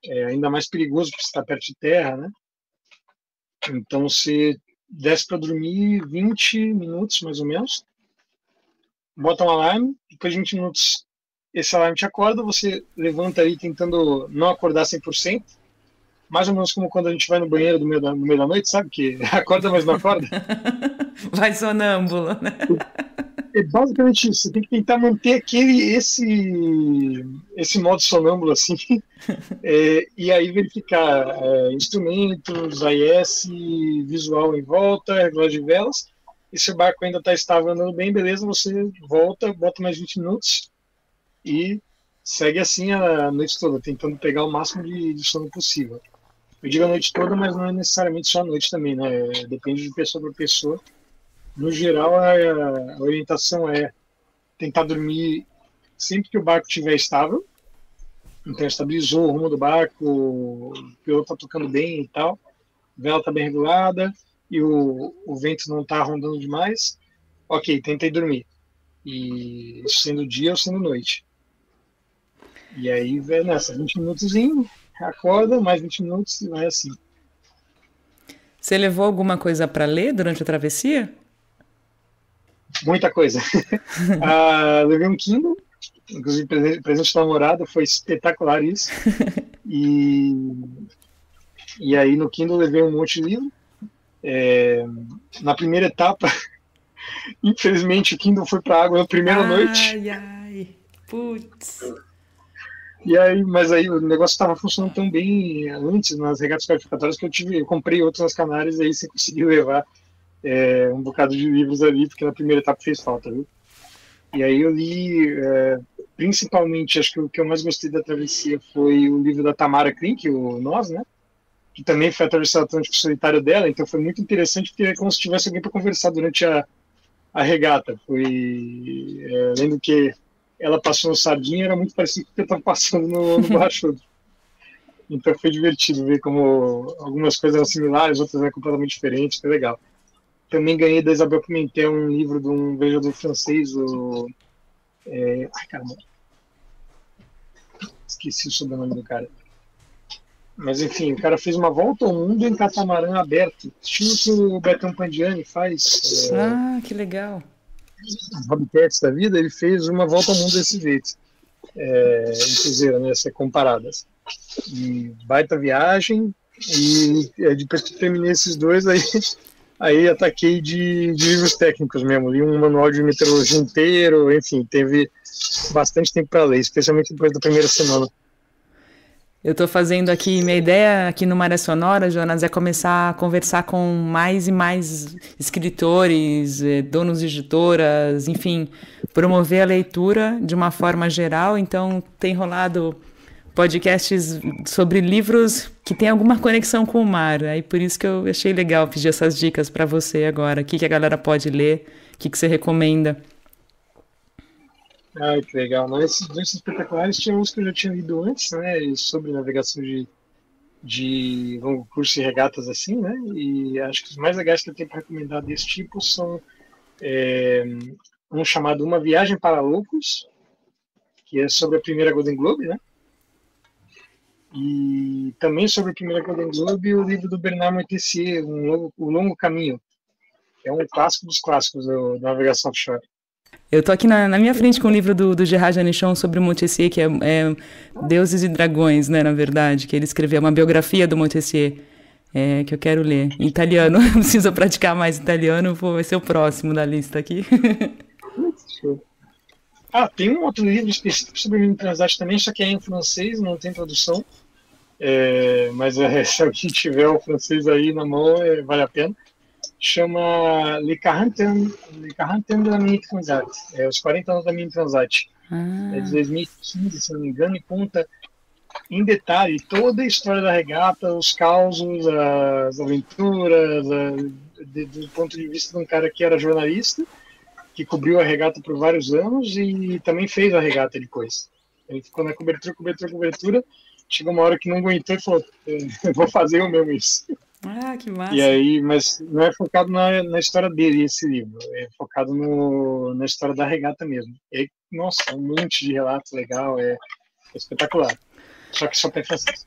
é ainda mais perigoso porque você está perto de terra, né? Então você desce para dormir 20 minutos, mais ou menos, bota um alarme, depois de 20 minutos esse alarme te acorda, você levanta aí tentando não acordar 100%, mais ou menos como quando a gente vai no banheiro no meio da noite, sabe? Que acorda, mas não acorda. Vai sonâmbulo, né? É basicamente isso. Você tem que tentar manter esse modo sonâmbulo assim, e aí verificar instrumentos, AIS, visual em volta, relógio de velas. E se o barco ainda está estável, andando bem, beleza, você volta, bota mais 20 minutos e segue assim a noite toda, tentando pegar o máximo de sono possível. Eu digo a noite toda, mas não é necessariamente só a noite também, né? Depende de pessoa para pessoa. No geral, a orientação é tentar dormir sempre que o barco estiver estável. Então, estabilizou o rumo do barco, o piloto está tocando bem e tal, a vela está bem regulada e o vento não está rondando demais. Ok, tentei dormir. E sendo dia ou sendo noite. E aí, nessa, 20 minutos, acorda, mais 20 minutos e vai assim. Você levou alguma coisa para ler durante a travessia? Muita coisa. Levei um Kindle, inclusive presente da namorada, foi espetacular isso. E aí no Kindle levei um monte de livro. Na primeira etapa, infelizmente o Kindle foi para água na primeira noite. Ai, putz. Mas aí o negócio estava funcionando tão bem antes nas regatas qualificatórias que eu comprei outros nas Canárias e aí você conseguiu levar um bocado de livros ali, porque na primeira etapa fez falta, viu? E aí eu li, principalmente, acho que o que eu mais gostei da travessia foi o livro da Tamara Klink, o Nós, né? Que também foi a travessia Atlântico solitário dela, então foi muito interessante, porque é como se tivesse alguém para conversar durante a regata. Além do que ela passou no Sardinha, era muito parecido com o que eu estava passando no Borrachudo. Então foi divertido ver como algumas coisas eram similares, outras eram completamente diferentes, foi legal. Também ganhei da Isabel Pimentel um livro de um vereador francês, caramba. Esqueci o sobrenome do cara. Mas enfim, o cara fez uma volta ao mundo em catamarã aberto, estilo que o Betão Pandiani faz. Que legal. Os Hobbitettes da vida, ele fez uma volta ao mundo desse jeito. Em cruzeiro, né, ser comparadas. E baita viagem, e depois que terminei esses dois, aí ataquei de livros técnicos mesmo, li um manual de meteorologia inteiro, enfim, teve bastante tempo para ler, especialmente depois da primeira semana. Eu estou fazendo aqui, minha ideia aqui no Maré Sonora, Jonas, é começar a conversar com mais e mais escritores, donos de editoras, enfim, promover a leitura de uma forma geral. Então, tem rolado podcasts sobre livros que tem alguma conexão com o mar. Aí por isso que eu achei legal pedir essas dicas para você agora. O que a galera pode ler, o que você recomenda. Que legal. Mas esses dois espetaculares tinham uns que eu já tinha lido antes, né? Sobre navegação de longo curso e regatas assim, né? E acho que os mais legais que eu tenho para recomendar desse tipo são um chamado Uma Viagem para Loucos, que é sobre a primeira Golden Globe, né? E também sobre a primeira Golden Globe, o livro do Bernard Moitessier, O Longo Caminho, que é um clássico dos clássicos da navegação offshore. Eu tô aqui na minha frente com o livro do Gerard Janichon sobre o Moitessier, que é Deuses e Dragões, né, na verdade, que ele escreveu uma biografia do Moitessier, que eu quero ler. Em italiano, preciso praticar mais italiano, vai ser o próximo da lista aqui. Tem um outro livro específico sobre o Mini Transat também, só que é em francês, não tem tradução. Mas se alguém tiver o francês aí na mão, vale a pena. Chama Les 40 ans de la Minute Transat, os 40 anos da Mini Transat. É de 2015, se não me engano, e conta em detalhe toda a história da regata, os causos, as aventuras, do ponto de vista de um cara que era jornalista, que cobriu a regata por vários anos e também fez a regata depois. Ele ficou na cobertura, chegou uma hora que não aguentou e falou, vou fazer eu mesmo isso. Que massa. E aí, mas não é focado na história dele, esse livro, é focado na história da regata mesmo. E, nossa, um monte de relatos legal, é espetacular. Só que só tem francês.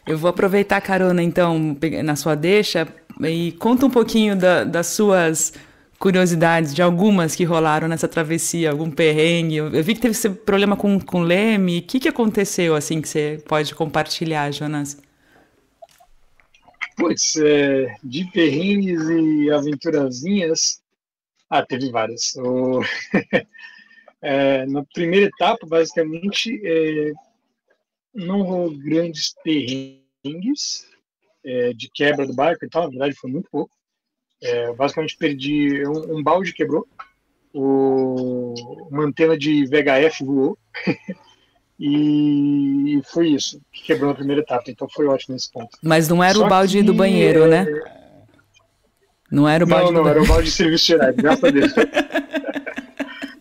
Eu vou aproveitar a carona, então, na sua deixa, e conta um pouquinho das suas curiosidades, de algumas que rolaram nessa travessia, algum perrengue. Eu vi que teve esse problema com leme. O que aconteceu, assim, que você pode compartilhar, Jonas? Putz, de perrengues e aventurazinhas, teve várias. Na primeira etapa, basicamente, não rolou grandes perrengues de quebra do barco e tal, na verdade foi muito pouco. Basicamente perdi, um balde quebrou, uma antena de VHF voou, e foi isso que quebrou na primeira etapa, então foi ótimo nesse ponto. Mas não era o balde do banheiro, né? Não era o balde do banheiro. Não, era o balde de serviços gerais, graças a Deus.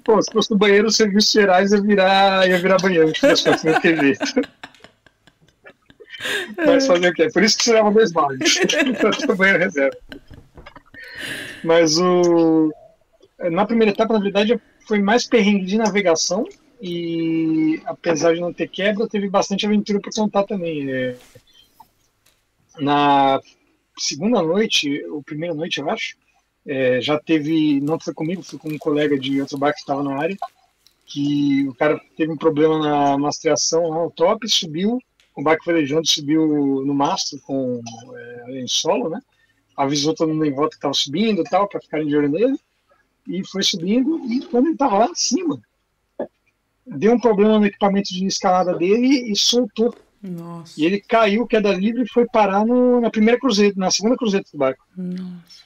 Pô, se fosse do banheiro, os serviços gerais ia virar banheiro, não tem jeito. Mas fazer o quê? Por isso que você leva 2 baldes, para o banheiro reserva. Mas na primeira etapa, na verdade, foi mais perrengue de navegação e, apesar de não ter quebra, teve bastante aventura para contar também. Na segunda noite, ou primeira noite, eu acho, já teve, não foi comigo, foi com um colega de outro barco que estava na área, que o cara teve um problema na mastreação lá, o top subiu, o barco velejando subiu no mastro em solo, né? Avisou todo mundo em volta que estava subindo e tal, para ficarem de olho nele, e foi subindo, e quando ele estava lá em cima, deu um problema no equipamento de escalada dele e soltou. Nossa. E ele caiu, queda livre, e foi parar na primeira cruzeta, na segunda cruzeta do barco. Nossa.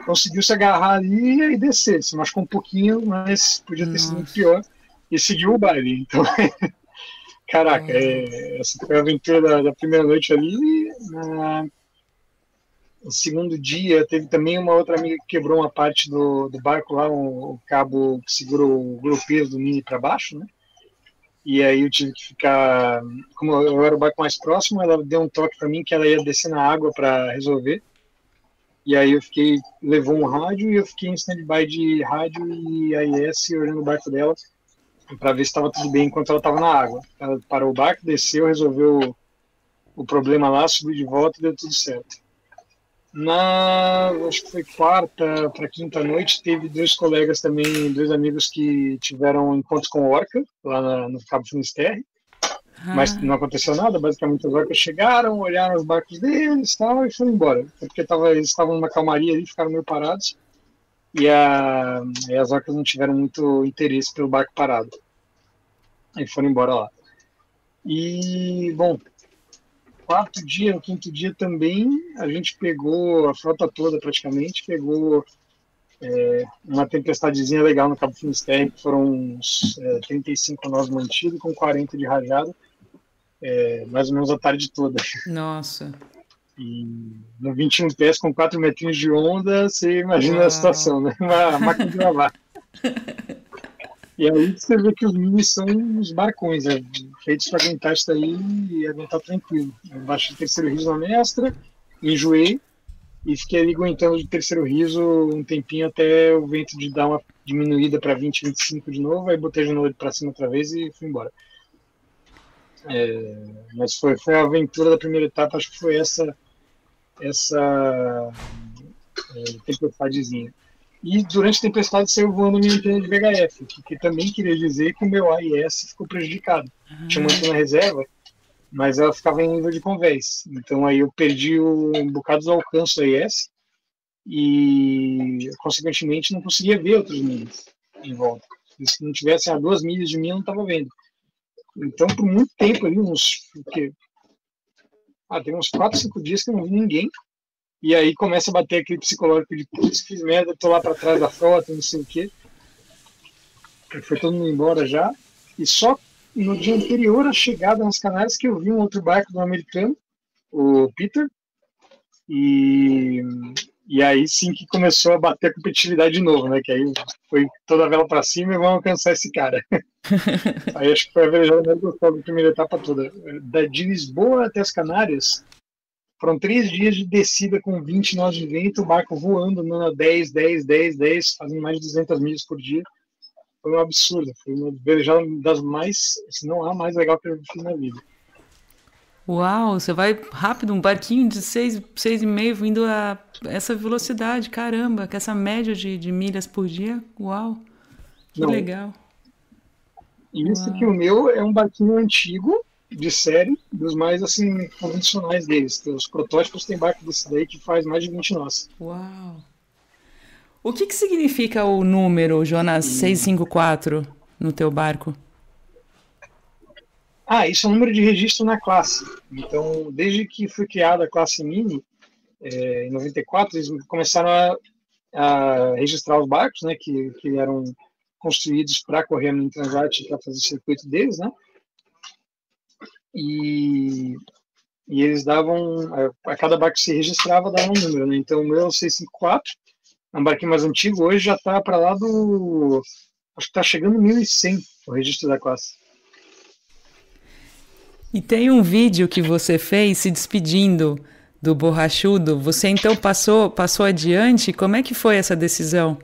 Conseguiu se agarrar ali e descer, se machucou um pouquinho, mas podia ter sido muito pior, e seguiu o baile, então... Caraca, essa foi a aventura da primeira noite ali. No segundo dia, teve também uma outra amiga que quebrou uma parte do barco lá, o cabo que segurou o glopeiro do mini para baixo, né? E aí eu tive que ficar... Como eu era o barco mais próximo, ela deu um toque para mim que ela ia descer na água para resolver. E aí levou um rádio e eu fiquei em stand-by de rádio e AIS olhando o barco dela, para ver se estava tudo bem enquanto ela estava na água. Ela parou o barco, desceu, resolveu o problema lá, subiu de volta e deu tudo certo. Acho que foi quarta para quinta noite, teve 2 colegas também, 2 amigos que tiveram encontros com orca, lá no Cabo Finisterre, mas não aconteceu nada, basicamente os orcas chegaram, olharam os barcos deles e foram embora, porque eles estavam numa calmaria ali, ficaram meio parados, e as orcas não tiveram muito interesse pelo barco parado. Aí foram embora lá. E, bom, no quinto dia também, a gente pegou, a frota toda praticamente, pegou uma tempestadezinha legal no Cabo Finisterre, que foram uns 35 nós mantidos, com 40 de rajada, mais ou menos a tarde toda. Nossa. E no 21 pés, com 4 metrinhos de onda, você imagina a situação, né? Uma máquina de lavar. E aí você vê que os minis são os barcões, feitos para aguentar isso daí e aguentar tranquilo. Eu baixei o terceiro riso na mestra, enjoei e fiquei ali aguentando de terceiro riso um tempinho até o vento de dar uma diminuída para 20, 25 de novo, aí botei de novo para cima outra vez e fui embora. Mas foi a aventura da primeira etapa, acho que foi essa tempestadezinha. E durante a tempestade saiu voando minha antena de VHF, que também queria dizer que o meu AIS ficou prejudicado. Tinha uma antena reserva, mas ela ficava em nível de convés. Então aí eu perdi um bocado do alcance do AIS e, consequentemente, não conseguia ver outros minis em volta. Se não tivessem a 2 milhas de mim, eu não estava vendo. Então, por muito tempo ali, tem uns 4, 5 dias que eu não vi ninguém. E aí começa a bater aquele psicológico de putz, fiz merda, tô lá para trás da frota, não sei o quê. Foi todo mundo embora já. E só no dia anterior à chegada nas Canárias que eu vi um outro barco do americano, o Peter. E aí sim que começou a bater a competitividade de novo, né? Que aí foi toda a vela para cima e vamos alcançar esse cara. Aí acho que foi a velejada mais gostosa da primeira etapa toda. De Lisboa até as Canárias, foram 3 dias de descida com 20 nós de vento, o barco voando, andando a 10, 10, 10, 10, fazendo mais de 200 milhas por dia. Foi um absurdo. Foi uma velejada das mais, se não a mais legal que eu fiz na vida. Uau, você vai rápido, um barquinho de 6,5 vindo a essa velocidade, caramba, com essa média de milhas por dia, uau, que legal. E isso que o meu é um barquinho antigo, de série, dos mais, assim, convencionais deles. Os protótipos tem barco desse daí que faz mais de 20 nós. Uau. O que significa o número, Jonas, 654 no teu barco? Isso é o número de registro na classe. Então, desde que foi criada a classe Mini, em 94, eles começaram a registrar os barcos, né, que eram construídos para correr a Mini Transat, para fazer o circuito deles, né? E eles davam, a cada barco que se registrava, dava um número, né? Então, o meu é o 654, é um barquinho mais antigo, hoje já está para lá do... Acho que está chegando 1100 o registro da classe. E tem um vídeo que você fez se despedindo do Borrachudo. Você então passou adiante? Como é que foi essa decisão?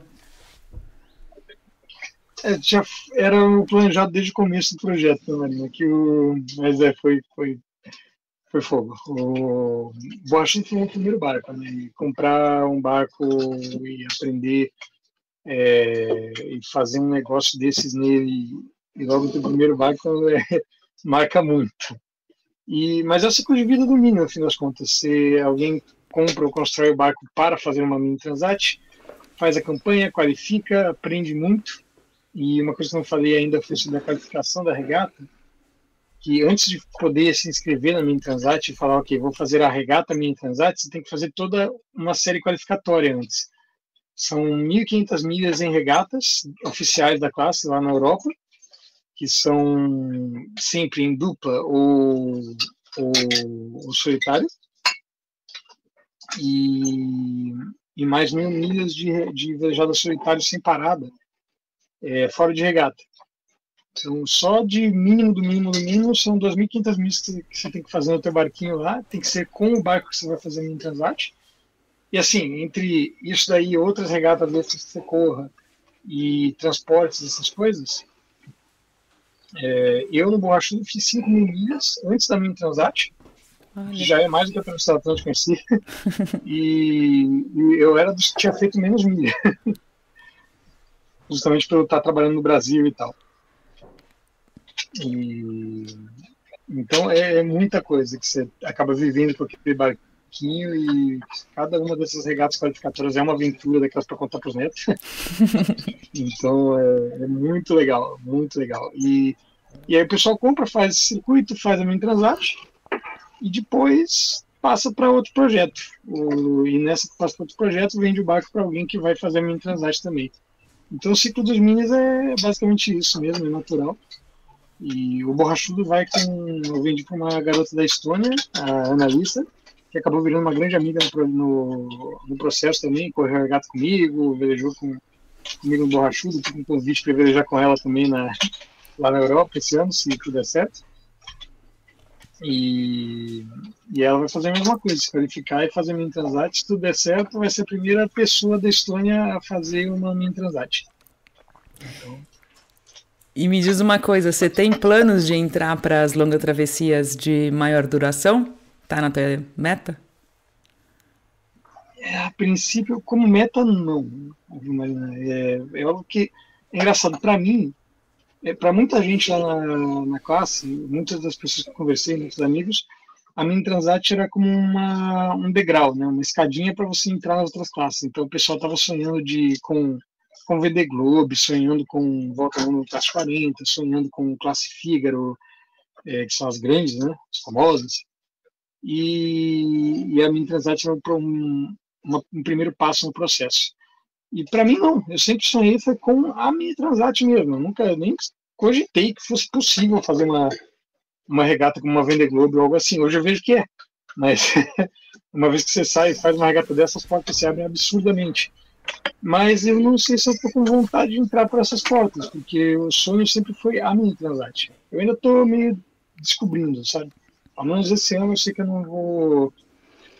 Já era planejado desde o começo do projeto, né, mas foi fogo. O Borrachudo foi o primeiro barco, né? E comprar um barco e aprender e fazer um negócio desses nele e logo no primeiro barco marca muito. Mas é o ciclo de vida do Mini, no fim das contas. Se alguém compra ou constrói o barco para fazer uma Mini Transat, faz a campanha, qualifica, aprende muito. E uma coisa que eu não falei ainda foi sobre a qualificação da regata, que antes de poder se inscrever na Mini Transat e falar, ok, vou fazer a regata Mini Transat, você tem que fazer toda uma série qualificatória antes. São 1.500 milhas em regatas oficiais da classe lá na Europa, que são sempre em dupla ou solitário, e mais 1.000 milhas de velejada solitário sem parada, fora de regata. Então, só de mínimo do mínimo são 2.500 milhas que você tem que fazer no teu barquinho lá, tem que ser com o barco que você vai fazer a Mini Transat. E assim, entre isso daí e outras regatas que você corra e transportes, essas coisas, eu no Borrachudo fiz 5.000 milhas antes da Mini Transat, que já é mais do que a Atravessada Atlântica em si, e eu era dos que tinha feito menos milha, justamente por eu estar trabalhando no Brasil e tal. Então é muita coisa que você acaba vivendo com aquele barquinho, e cada uma dessas regatas qualificatórias é uma aventura daquelas para contar para os netos. Então é muito legal, muito legal. E aí o pessoal compra, faz esse circuito, faz a Mini Transat e depois passa para outro projeto. E nessa que passa para outro projeto, vende o barco para alguém que vai fazer a Mini Transat também. Então o ciclo dos minis é basicamente isso mesmo, é natural. E o Borrachudo eu vendi para uma garota da Estônia, a Annalisa, que acabou virando uma grande amiga no processo também, correu a regata comigo, velejou comigo no Borrachudo, tive um convite para velejar com ela também lá na Europa esse ano, se tudo der certo. E ela vai fazer a mesma coisa, se qualificar e fazer Mini Transat. Se tudo der certo, vai ser a primeira pessoa da Estônia a fazer uma Mini Transat. Então... E me diz uma coisa, você tem planos de entrar para as longas travessias de maior duração? Tá na tua meta? A princípio, como meta, não. É algo que é engraçado para mim. Para muita gente lá na classe, muitas das pessoas que eu conversei, muitos amigos, a Mini Transat era como um degrau, né? Uma escadinha para você entrar nas outras classes. Então o pessoal estava sonhando com VD Globe, sonhando com Volta ao Mundo Classe 40, sonhando com Classe Fígaro, que são as grandes, né, as famosas, e a Mini Transat é um primeiro passo no processo. E para mim não, eu sempre sonhei foi com a Mini Transat mesmo, eu nunca nem cogitei que fosse possível fazer uma regata como uma Vendée Globe ou algo assim. Hoje eu vejo que é, mas uma vez que você sai e faz uma regata dessas, as portas se abrem absurdamente. Mas eu não sei se eu estou com vontade de entrar por essas portas, porque o sonho sempre foi a Mini Transat. Eu ainda estou meio descobrindo, sabe? Ao menos esse ano eu sei que eu não vou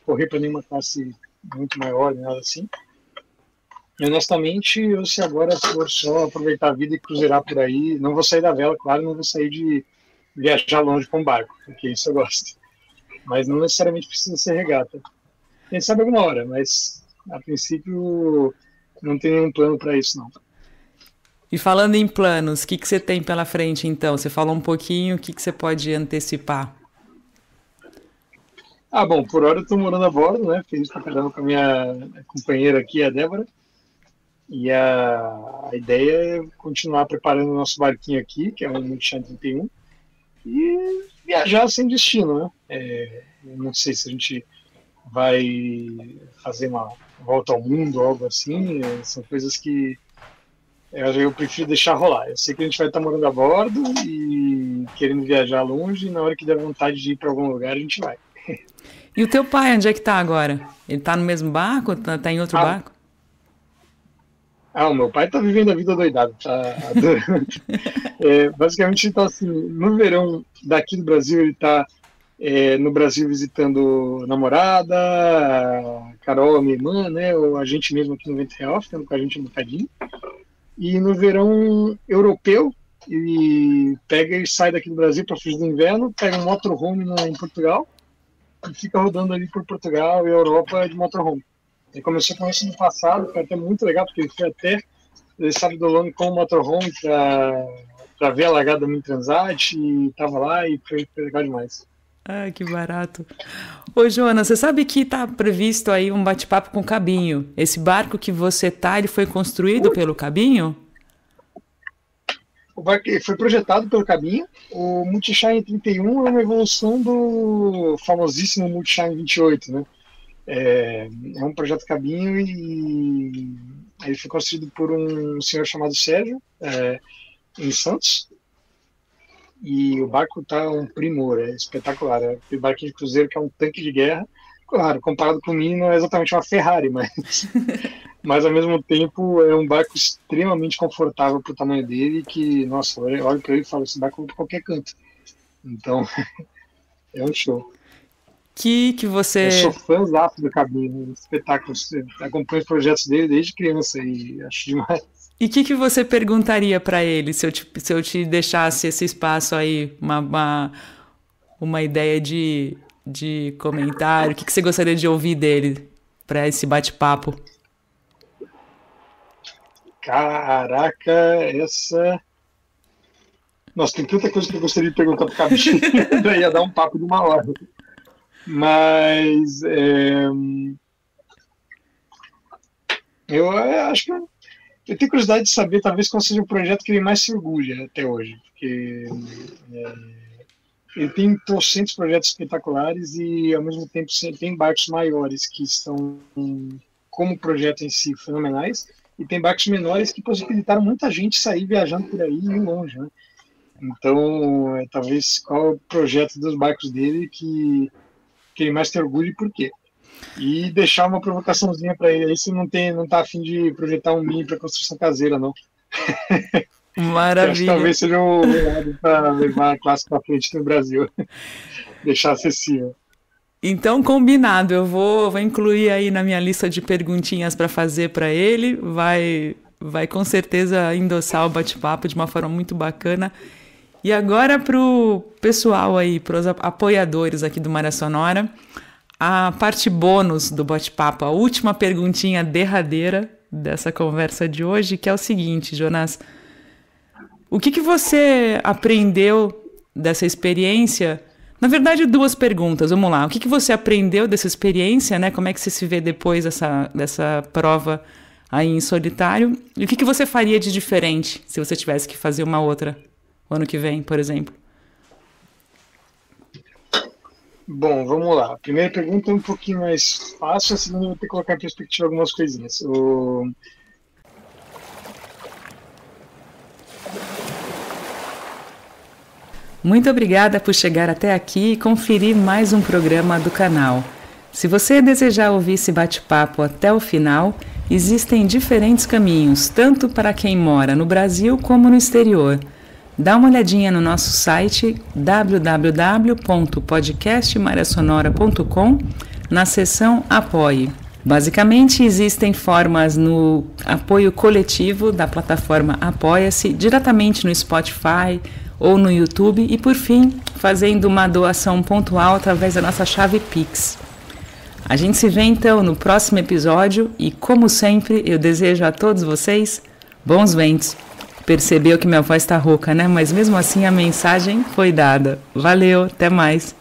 correr para nenhuma classe muito maior, nada assim. E honestamente, eu se agora for só aproveitar a vida e cruzeirar por aí, não vou sair da vela, claro, não vou sair de viajar longe com um barco, porque isso eu gosto. Mas não necessariamente precisa ser regata. Quem sabe alguma hora, mas a princípio não tem nenhum plano para isso, não. E falando em planos, o que você tem pela frente, então? Você falou um pouquinho, o que você pode antecipar? Bom, por hora eu estou morando a bordo, né? Feliz pra caramba com a minha companheira aqui, a Débora. E a ideia é continuar preparando o nosso barquinho aqui, que é um Multichan 31, e viajar sem destino, né? Não sei se a gente vai fazer uma volta ao mundo ou algo assim, são coisas que eu prefiro deixar rolar. Eu sei que a gente vai estar morando a bordo e querendo viajar longe, e na hora que der vontade de ir para algum lugar, a gente vai. E o teu pai, onde é que tá agora? Ele tá no mesmo barco? Tá em outro barco? O meu pai tá vivendo a vida doidada, tá adorando. Basicamente, ele tá assim, no verão daqui do Brasil, ele tá no Brasil visitando a namorada, a Carol, a minha irmã, né, ou a gente mesmo aqui no Ventre Real, ficando com a gente um bocadinho. E no verão europeu, ele pega e sai daqui do Brasil para fugir do inverno, pega um motorhome em Portugal e fica rodando ali por Portugal e Europa de motorhome. Ele começou com isso no passado, foi até muito legal, porque ele foi até sábado longo com o motorhome para ver a largada da Mini Transat, e tava lá e foi legal demais. Que barato. Ô, Jonas, você sabe que está previsto aí um bate-papo com o Cabinho. Esse barco que você tá, ele foi construído pelo Cabinho? O barco foi projetado pelo Cabinho. O Multishine 31 é uma evolução do famosíssimo Multishine 28, né? É um projeto Cabinho e ele foi construído por um senhor chamado Sérgio, em Santos. E o barco tá um primor, é espetacular. É aquele barquinho de cruzeiro que é um tanque de guerra. Claro, comparado com o mim, não é exatamente uma Ferrari, mas ao mesmo tempo é um barco extremamente confortável pro tamanho dele, que, nossa, eu olho para ele e falo, esse barco vai para qualquer canto. Então, é um show. Que você... Eu sou fãzaço do Cabinho, espetáculo. Acompanho os projetos dele desde criança e acho demais. E o que você perguntaria para ele se eu te deixasse esse espaço aí, uma ideia de comentário? O que você gostaria de ouvir dele para esse bate-papo? Caraca, essa... Nossa, tem tanta coisa que eu gostaria de perguntar pro Cabinho. Ia dar um papo de 1 hora. Mas eu acho que eu tenho curiosidade de saber, talvez, qual seja o projeto que ele mais se orgulha até hoje, porque ele tem trocentos projetos espetaculares e, ao mesmo tempo, tem barcos maiores que são, como projeto em si, fenomenais, e tem barcos menores que possibilitaram muita gente sair viajando por aí e ir longe, né? Então, talvez, qual é o projeto dos barcos dele que ele mais tem orgulho e por quê? E deixar uma provocaçãozinha para ele aí, se não tá a fim de projetar um mini para construção caseira, não. Maravilha. Acho que talvez seja um lado para levar a classe para frente no Brasil. Deixar acessível. Então, combinado. Eu vou incluir aí na minha lista de perguntinhas para fazer para ele. Vai com certeza endossar o bate-papo de uma forma muito bacana. E agora para o pessoal aí, para os apoiadores aqui do Maré Sonora, a parte bônus do bate-papo, a última perguntinha derradeira dessa conversa de hoje, que é o seguinte, Jonas. O que você aprendeu dessa experiência? Na verdade, 2 perguntas, vamos lá. O que você aprendeu dessa experiência, né? Como é que você se vê depois dessa prova aí em solitário? E o que você faria de diferente se você tivesse que fazer uma outra? Ano que vem, por exemplo? Bom, vamos lá. A primeira pergunta é um pouquinho mais fácil, a segunda eu vou ter que colocar em perspectiva algumas coisinhas. Muito obrigada por chegar até aqui e conferir mais um programa do canal. Se você desejar ouvir esse bate-papo até o final, existem diferentes caminhos, tanto para quem mora no Brasil como no exterior. Dá uma olhadinha no nosso site www.podcastmariasonora.com na seção Apoie. Basicamente, existem formas no apoio coletivo da plataforma Apoia-se, diretamente no Spotify ou no YouTube e, por fim, fazendo uma doação pontual através da nossa chave Pix. A gente se vê então no próximo episódio e, como sempre, eu desejo a todos vocês bons ventos. Percebeu que minha voz está rouca, né? Mas mesmo assim a mensagem foi dada. Valeu, até mais!